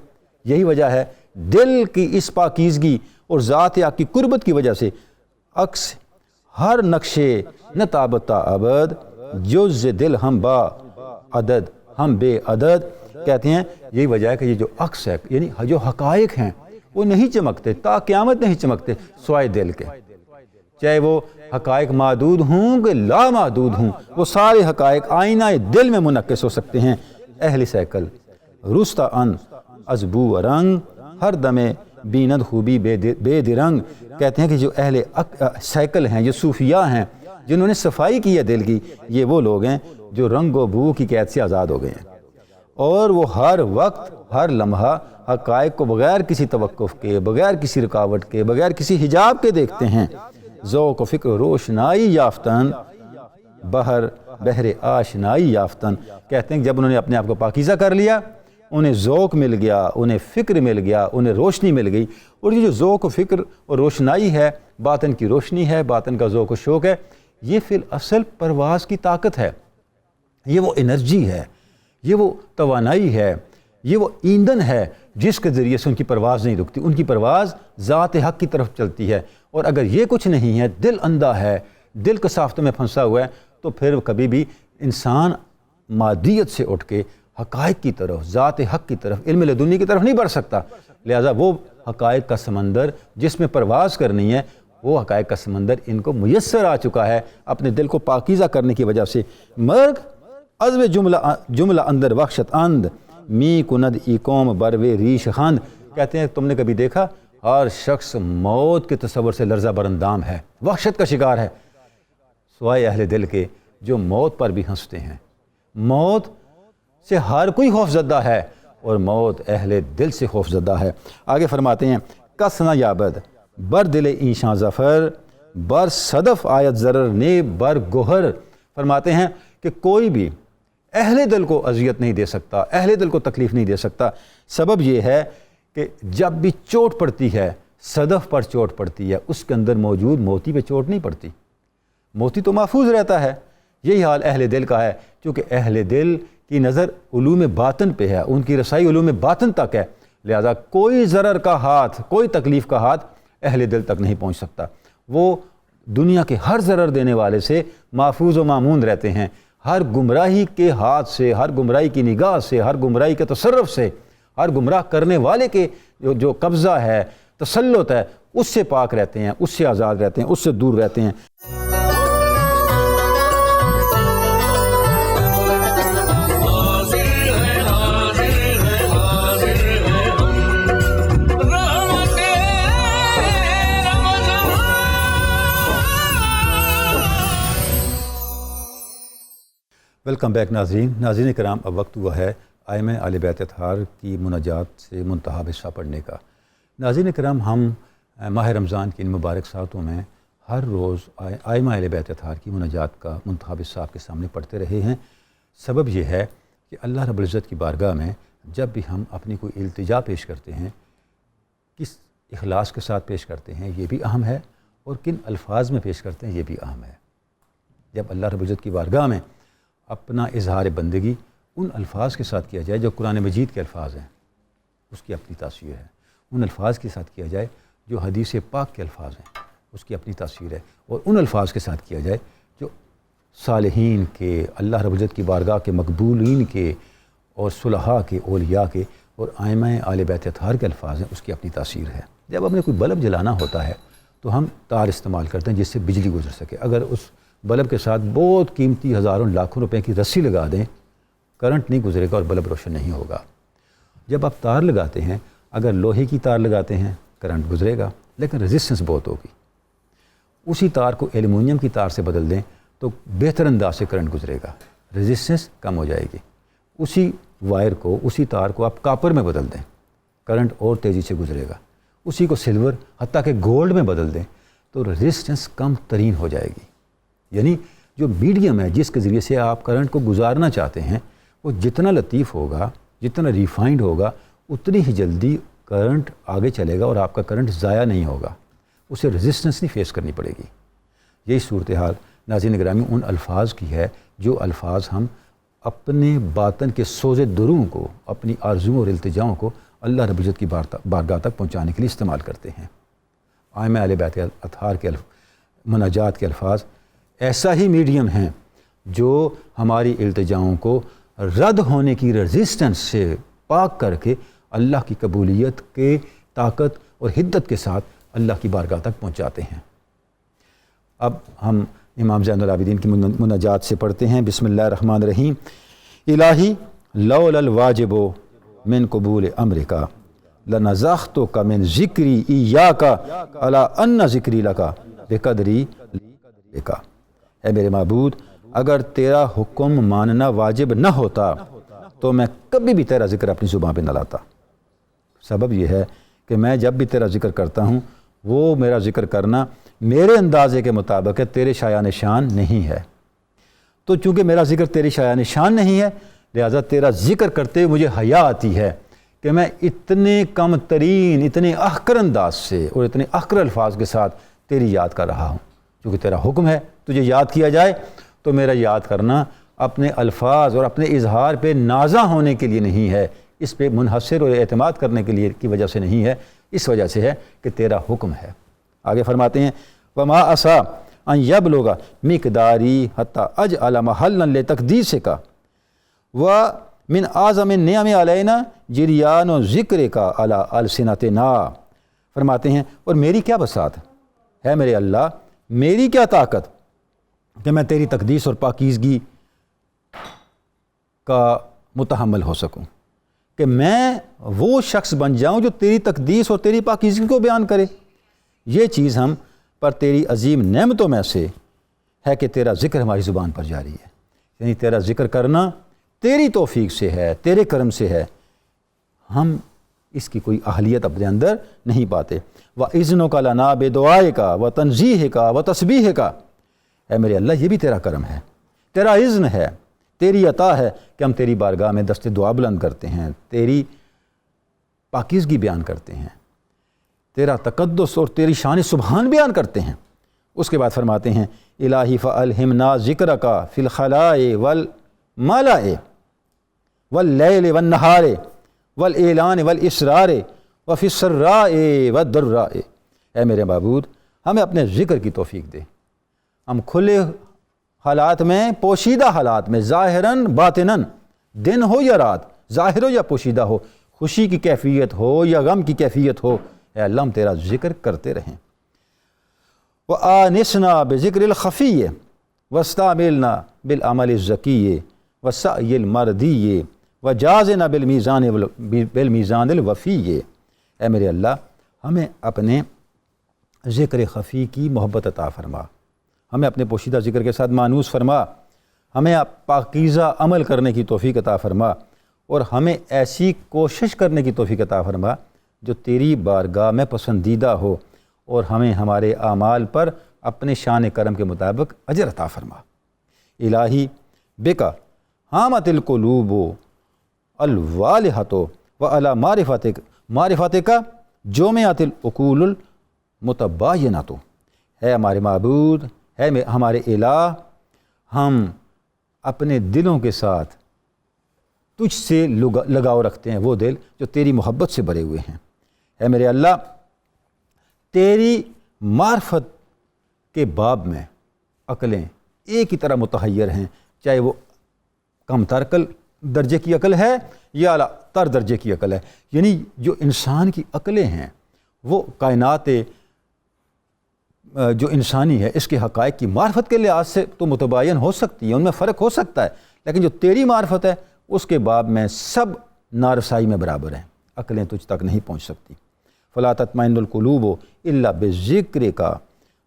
یہی وجہ ہے دل کی اس پاکیزگی اور ذات حق کی قربت کی وجہ سے عکس ہر نقشے نہ تابتا ابد، جز دل ہم با عدد ہم بے عدد، کہتے ہیں یہی وجہ ہے کہ یہ جو عکس ہے، یعنی جو حقائق ہیں وہ نہیں چمکتے، تا قیامت نہیں چمکتے سوائے دل کے، چاہے وہ حقائق محدود ہوں کہ لا محدود ہوں، وہ سارے حقائق آئینہ دل میں منعکس ہو سکتے ہیں۔ اہل سیکل رستہ ان از بو رنگ، ہر دمے بیند خوبی بے درنگ، کہتے ہیں کہ جو اہل سیکل ہیں، جو صوفیاء ہیں، جنہوں نے صفائی کی ہے دل کی، یہ وہ لوگ ہیں جو رنگ و بو کی قید سے آزاد ہو گئے ہیں، اور وہ ہر وقت، ہر لمحہ حقائق کو بغیر کسی توقف کے، بغیر کسی رکاوٹ کے، بغیر کسی حجاب کے دیکھتے ہیں۔ ذوق و فکر روشنائی یافتن، بہر آشنائی یافتن، کہتے ہیں کہ جب انہوں نے اپنے آپ کو پاکیزہ کر لیا، انہیں ذوق مل گیا، انہیں فکر مل گیا، انہیں روشنی مل گئی، اور یہ جو ذوق و فکر اور روشنائی ہے، باطن کی روشنی ہے، باطن کا ذوق و شوق ہے، یہ فی الاصل پرواز کی طاقت ہے، یہ وہ انرجی ہے، یہ وہ توانائی ہے، یہ وہ ایندھن ہے جس کے ذریعے سے ان کی پرواز نہیں رکتی، ان کی پرواز ذات حق کی طرف چلتی ہے۔ اور اگر یہ کچھ نہیں ہے، دل اندھا ہے، دل کثافتوں میں پھنسا ہوا ہے، تو پھر کبھی بھی انسان مادیت سے اٹھ کے حقائق کی طرف، ذات حق کی طرف، علم لدنی کی طرف نہیں بڑھ سکتا۔ لہٰذا وہ حقائق کا سمندر جس میں پرواز کرنی ہے، وہ حقائق کا سمندر ان کو میسر آ چکا ہے اپنے دل کو پاکیزہ کرنے کی وجہ سے۔ مرگ عزو جملہ اندر وخشت اند، می کند ای قوم بروے ریش خند، کہتے ہیں تم نے کبھی دیکھا ہر شخص موت کے تصور سے لرزہ برندام ہے، وحشت کا شکار ہے، سوائے اہل دل کے جو موت پر بھی ہنستے ہیں۔ موت سے ہر کوئی خوف زدہ ہے، اور موت اہل دل سے خوف زدہ ہے۔ آگے فرماتے ہیں کس نہ یابد بر دل ایشاں ظفر، بر صدف آیت ضرر نے بر گوہر، فرماتے ہیں کہ کوئی بھی اہل دل کو اذیت نہیں دے سکتا، اہل دل کو تکلیف نہیں دے سکتا۔ سبب یہ ہے کہ جب بھی چوٹ پڑتی ہے، صدف پر چوٹ پڑتی ہے، اس کے اندر موجود موتی پہ چوٹ نہیں پڑتی، موتی تو محفوظ رہتا ہے۔ یہی حال اہل دل کا ہے، چونکہ اہل دل کی نظر علوم باطن پہ ہے، ان کی رسائی علوم باطن تک ہے، لہذا کوئی ضرر کا ہاتھ، کوئی تکلیف کا ہاتھ اہل دل تک نہیں پہنچ سکتا۔ وہ دنیا کے ہر ضرر دینے والے سے محفوظ و مامون رہتے ہیں، ہر گمراہی کے ہاتھ سے، ہر گمراہی کی نگاہ سے، ہر گمراہی کے تصرف سے، ہر گمراہ کرنے والے کے جو قبضہ ہے، تسلط ہے، اس سے پاک رہتے ہیں، اس سے آزاد رہتے ہیں، اس سے دور رہتے ہیں۔ ویلکم بیک ناظرین کرام، اب وقت ہوا ہے ائمہ اہل بیت اطہار کی مناجات سے منتخب حصہ پڑھنے کا۔ ناظرین کرام، ہم ماہ رمضان کی ان مبارک ساعتوں میں ہر روز ائمہ اہل بیت اطہار کی مناجات کا منتخب صاحب کے سامنے پڑھتے رہے ہیں۔ سبب یہ ہے کہ اللہ رب العزت کی بارگاہ میں جب بھی ہم اپنی کوئی التجا پیش کرتے ہیں، کس اخلاص کے ساتھ پیش کرتے ہیں یہ بھی اہم ہے، اور کن الفاظ میں پیش کرتے ہیں یہ بھی اہم ہے۔ جب اللہ رب العزت کی بارگاہ میں اپنا اظہار بندگی ان الفاظ کے ساتھ کیا جائے جو قرآن مجید کے الفاظ ہیں، اس کی اپنی تاثیر ہے۔ ان الفاظ کے ساتھ کیا جائے جو حدیث پاک کے الفاظ ہیں، اس کی اپنی تاثیر ہے۔ اور ان الفاظ کے ساتھ کیا جائے جو صالحین کے، اللہ رب العزت کی بارگاہ کے مقبولین کے، اور صلحاء کے، اولیاء کے، اور ائمہ اہل بیت اطہار کے الفاظ ہیں، اس کی اپنی تاثیر ہے۔ جب ہم نے کوئی بلب جلانا ہوتا ہے تو ہم تار استعمال کرتے ہیں جس سے بجلی گزر سکے۔ اگر اس بلب کے ساتھ بہت قیمتی ہزاروں لاکھوں روپے کی رسی لگا دیں، کرنٹ نہیں گزرے گا اور بلب روشن نہیں ہوگا۔ جب آپ تار لگاتے ہیں، اگر لوہے کی تار لگاتے ہیں کرنٹ گزرے گا لیکن ریزسٹنس بہت ہوگی۔ اسی تار کو ایلومینیم کی تار سے بدل دیں تو بہتر انداز سے کرنٹ گزرے گا، ریزسٹنس کم ہو جائے گی۔ اسی وائر کو، اسی تار کو آپ کاپر میں بدل دیں، کرنٹ اور تیزی سے گزرے گا۔ اسی کو سلور حتیٰ کہ گولڈ میں بدل دیں تو ریزسٹنس کم ترین ہو جائے گی۔ یعنی جو میڈیم ہے جس کے ذریعے سے آپ کرنٹ کو گزارنا چاہتے ہیں، وہ جتنا لطیف ہوگا، جتنا ریفائنڈ ہوگا، اتنی ہی جلدی کرنٹ آگے چلے گا اور آپ کا کرنٹ ضائع نہیں ہوگا، اسے ریزسٹنس نہیں فیس کرنی پڑے گی۔ یہی صورتحال ناظرین گرامی ان الفاظ کی ہے جو الفاظ ہم اپنے باطن کے سوز دروں کو، اپنی آرزوؤں اور التجاؤں کو اللہ رب العزت کی بارگاہ تک پہنچانے کے لیے استعمال کرتے ہیں۔ ائمہ اہل بیت اطہار کے مناجات کے الفاظ ایسا ہی میڈیم ہیں جو ہماری التجاؤں کو رد ہونے کی ریزسٹنس سے پاک کر کے اللہ کی قبولیت کے طاقت اور حدت کے ساتھ اللہ کی بارگاہ تک پہنچاتے ہیں۔ اب ہم امام زین العابدین کی مناجات سے پڑھتے ہیں۔ بسم اللہ الرحمن الرحیم۔ الہی لولا الواجب من قبول امرکا لنزختک من ذکری ایاکا علی ان ذکری لکا بقدری لکا۔ اے میرے معبود، اگر تیرا حکم ماننا واجب نہ ہوتا تو میں کبھی بھی تیرا ذکر اپنی زبان پہ نہ لاتا۔ سبب یہ ہے کہ میں جب بھی تیرا ذکر کرتا ہوں، وہ میرا ذکر کرنا میرے اندازے کے مطابق ہے، تیرے شایان شان نہیں ہے۔ تو چونکہ میرا ذکر تیری شایان شان نہیں ہے، لہٰذا تیرا ذکر کرتے ہوئے مجھے حیا آتی ہے کہ میں اتنے کم ترین، اتنے احقر انداز سے اور اتنے احقر الفاظ کے ساتھ تیری یاد کر رہا ہوں۔ چونکہ تیرا حکم ہے تجھے یاد کیا جائے، تو میرا یاد کرنا اپنے الفاظ اور اپنے اظہار پہ نازا ہونے کے لیے نہیں ہے، اس پہ منحصر اور اعتماد کرنے کے لیے کی وجہ سے نہیں ہے، اس وجہ سے ہے کہ تیرا حکم ہے۔ آگے فرماتے ہیں وما عسى ان يبلغ مقداری حتى اجعل محلا لتقدیسک ومن اعظم النعم علینا جریان ذکرک علی السنتنا۔ فرماتے ہیں اور میری کیا بساط ہے میرے اللہ، میری کیا طاقت کہ میں تیری تقدیس اور پاکیزگی کا متحمل ہو سکوں، کہ میں وہ شخص بن جاؤں جو تیری تقدیس اور تیری پاکیزگی کو بیان کرے۔ یہ چیز ہم پر تیری عظیم نعمتوں میں سے ہے کہ تیرا ذکر ہماری زبان پر جاری ہے، یعنی تیرا ذکر کرنا تیری توفیق سے ہے، تیرے کرم سے ہے، ہم اس کی کوئی اہلیت اپنے اندر نہیں پاتے۔ وَإِذْنُكَ لَنَا بِدُعَائِكَ وَتَنزِيهِكَ وَتَسْبِيحِكَ۔ اے میرے اللہ، یہ بھی تیرا کرم ہے، تیرا اذن ہے، تیری عطا ہے کہ ہم تیری بارگاہ میں دست دعا بلند کرتے ہیں، تیری پاکیزگی بیان کرتے ہیں، تیرا تقدس اور تیری شان سبحان بیان کرتے ہیں۔ اس کے بعد فرماتے ہیں الہی فَأَلْهِمْنَا ذِكْرَكَ فِي الْخَلَاءِ وَالْمَلَاءِ وَاللَّيْلِ وَالنَّهَارِ وَالْإِعْلَانِ وَالْإِسْرَارِ وَفِي السَّرَّاءِ وَالضَّرَّاءِ۔ اے میرے معبود، ہمیں اپنے ذکر کی توفیق دے، ہم کھلے حالات میں، پوشیدہ حالات میں، ظاہراً باطناً، دن ہو یا رات، ظاہر ہو یا پوشیدہ ہو، خوشی کی کیفیت ہو یا غم کی کیفیت ہو، اے اللہ ہم تیرا ذکر کرتے رہیں۔ وَآنِسْنَا بِذِكْرِ الْخَفِيِّ وَاسْتَعْمِلْنَا بِالْعَمَلِ الزَّكِيِّ وَالسَّعْيِ الْمَرْضِيِّ وَجَازِنَا بِالْمِيزَانِ الْوَفِيِّ۔ اے میرے اللہ، ہمیں اپنے ذکر خفی کی محبت عطا فرما، ہمیں اپنے پوشیدہ ذکر کے ساتھ مانوس فرما، ہمیں پاکیزہ عمل کرنے کی توفیق عطا فرما، اور ہمیں ایسی کوشش کرنے کی توفیق عطا فرما جو تیری بارگاہ میں پسندیدہ ہو، اور ہمیں ہمارے اعمال پر اپنے شان کرم کے مطابق اجر عطا فرما۔ الہی بکا حامت القلوب الوالحۃ وعلی معرفتک جومعۃ العقول المتباینۃ، ہے ہمارے معبود، ہے ہمارے الہ، ہم اپنے دلوں کے ساتھ تجھ سے لگاؤ رکھتے ہیں، وہ دل جو تیری محبت سے بھرے ہوئے ہیں۔ اے میرے اللہ، تیری معرفت کے باب میں عقلیں ایک ہی طرح متحیر ہیں، چاہے وہ کم تر درجے کی عقل ہے یا اعلیٰ تر درجے کی عقل ہے۔ یعنی جو انسان کی عقلیں ہیں وہ کائنات جو انسانی ہے اس کے حقائق کی معرفت کے لحاظ سے تو متباین ہو سکتی ہے، ان میں فرق ہو سکتا ہے، لیکن جو تیری معرفت ہے اس کے باب میں سب نارسائی میں برابر ہیں، عقلیں تجھ تک نہیں پہنچ سکتی۔ فلا تطمئن القلوب الا بذکرک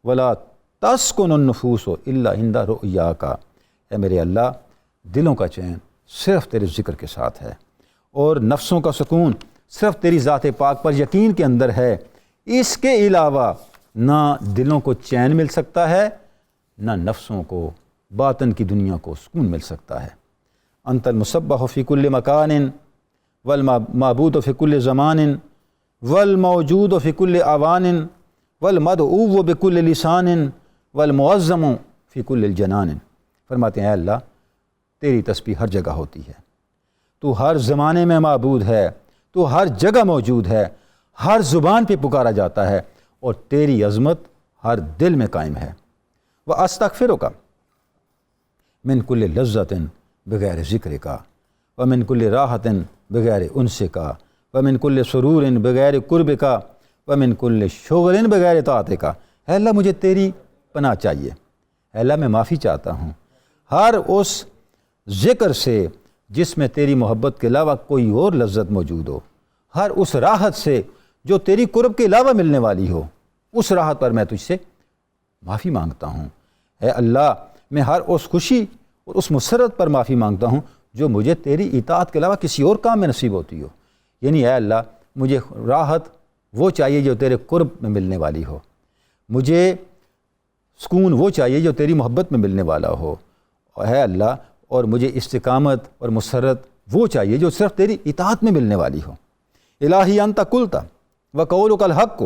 ولا تسکن النفوس الا عند رؤیاک، اے میرے اللہ، دلوں کا چین صرف تیرے ذکر کے ساتھ ہے، اور نفسوں کا سکون صرف تیری ذات پاک پر یقین کے اندر ہے، اس کے علاوہ نہ دلوں کو چین مل سکتا ہے، نہ نفسوں کو باطن کی دنیا کو سکون مل سکتا ہے۔ انت المسبح فی کل مکان والمعبود فی کل زمان والموجود فی کل آوان والمدعو بکل لسان والمعظم فی کل الجنان۔ فرماتے ہیں اے اللہ، تیری تسبیح ہر جگہ ہوتی ہے، تو ہر زمانے میں معبود ہے، تو ہر جگہ موجود ہے، ہر زبان پہ پکارا جاتا ہے، اور تیری عظمت ہر دل میں قائم ہے۔ وَأَسْتَغْفِرُكَ مِن كُلِّ لَذَّةٍ بغیر ذکر کا، ومن کل راحت بغیر انس کا، ومن کل سرور بغیر قرب کا، ومن کل شغل بغیر طاعت کا۔ اے اللہ، مجھے تیری پناہ چاہیے، اے اللہ میں معافی چاہتا ہوں ہر اس ذکر سے جس میں تیری محبت کے علاوہ کوئی اور لذت موجود ہو، ہر اس راحت سے جو تیری قرب کے علاوہ ملنے والی ہو، اس راحت پر میں تجھ سے معافی مانگتا ہوں۔ اے اللہ، میں ہر اس خوشی اور اس مسرت پر معافی مانگتا ہوں جو مجھے تیری اطاعت کے علاوہ کسی اور کام میں نصیب ہوتی ہو۔ یعنی اے اللہ، مجھے راحت وہ چاہیے جو تیرے قرب میں ملنے والی ہو، مجھے سکون وہ چاہیے جو تیری محبت میں ملنے والا ہو، اے اللہ، اور مجھے استقامت اور مسرت وہ چاہیے جو صرف تیری اطاعت میں ملنے والی ہو۔ الہی انت قلت وقولک الحق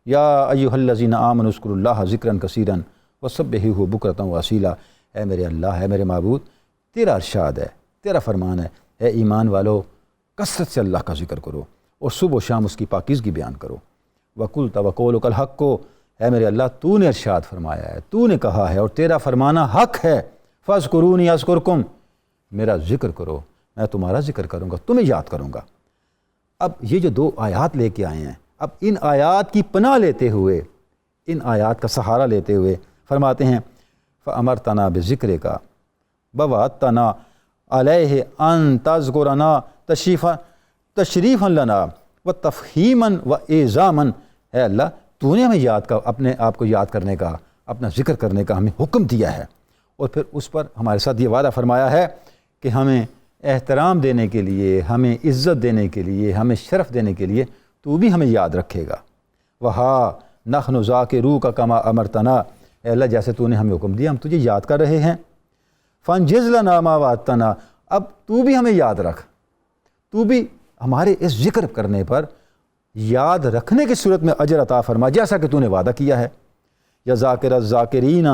یا ایھا الذین آمنوا اذکروا اللہ ذکرا کثیرا وسبحوہ بکرۃ واصیلا۔ اے میرے اللہ، ہے میرے معبود، تیرا ارشاد ہے، تیرا فرمان ہے، اے ایمان والو، کثرت سے اللہ کا ذکر کرو اور صبح و شام اس کی پاکیزگی بیان کرو۔ وقلت وقولک الحق، اے میرے اللہ، تو نے ارشاد فرمایا ہے، تو نے کہا ہے اور تیرا فرمانا حق ہے، فاذکرونی اذکرکم، میرا ذکر کرو، میں تمہارا ذکر کروں گا، تمہیں یاد کروں گا۔ اب یہ جو دو آیات لے کے آئے ہیں، اب ان آیات کی پناہ لیتے ہوئے، ان آیات کا سہارا لیتے ہوئے فرماتے ہیں فَأَمَرْتَنَا بِذِكْرِكَ وَوَعَدْتَنَا عَلَيْهِ أَن تَذْكُرَنَا تشریفاً لنا وتفہیماً وإعظاماً۔ اے اللہ، تو نے ہمیں اپنے آپ کو یاد کرنے کا، اپنا ذکر کرنے کا ہمیں حکم دیا ہے، اور پھر اس پر ہمارے ساتھ یہ وعدہ فرمایا ہے کہ ہمیں احترام دینے کے لیے، ہمیں عزت دینے کے لیے، ہمیں شرف دینے کے لیے تو بھی ہمیں یاد رکھے گا۔ وہا نحن ذاکروک کما امرتنا، اے اللہ، جیسے تو نے ہمیں حکم دیا ہم تجھے یاد کر رہے ہیں۔ فانجز لنا ما وعدتنا، اب تو بھی ہمیں یاد رکھ، تو بھی ہمارے اس ذکر کرنے پر یاد رکھنے کی صورت میں اجر عطا فرما، جیسا کہ تو نے وعدہ کیا ہے۔ یا ذاکر الذاکرین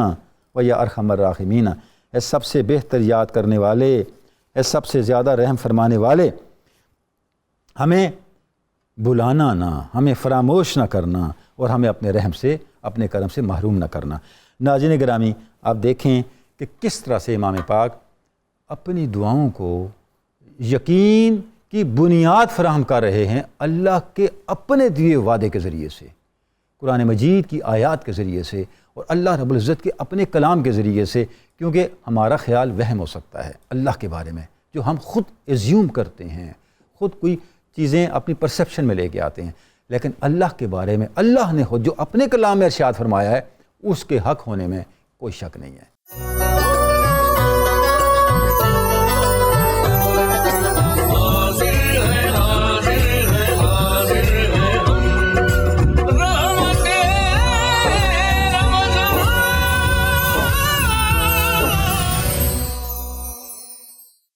و یا ارحم الراحمین، اے سب سے بہتر یاد کرنے والے، اے سب سے زیادہ رحم فرمانے والے، ہمیں بلانا نہ، ہمیں فراموش نہ کرنا، اور ہمیں اپنے رحم سے، اپنے کرم سے محروم نہ کرنا۔ ناظرین گرامی، آپ دیکھیں کہ کس طرح سے امام پاک اپنی دعاؤں کو یقین کی بنیاد فراہم کر رہے ہیں اللہ کے اپنے دیے وعدے کے ذریعے سے، قرآن مجید کی آیات کے ذریعے سے، اور اللہ رب العزت کے اپنے کلام کے ذریعے سے، کیونکہ ہمارا خیال وہم ہو سکتا ہے اللہ کے بارے میں، جو ہم خود ایزیوم کرتے ہیں، خود کوئی چیزیں اپنی پرسیپشن میں لے کے آتے ہیں، لیکن اللہ کے بارے میں اللہ نے خود جو اپنے کلام میں ارشاد فرمایا ہے، اس کے حق ہونے میں کوئی شک نہیں ہے۔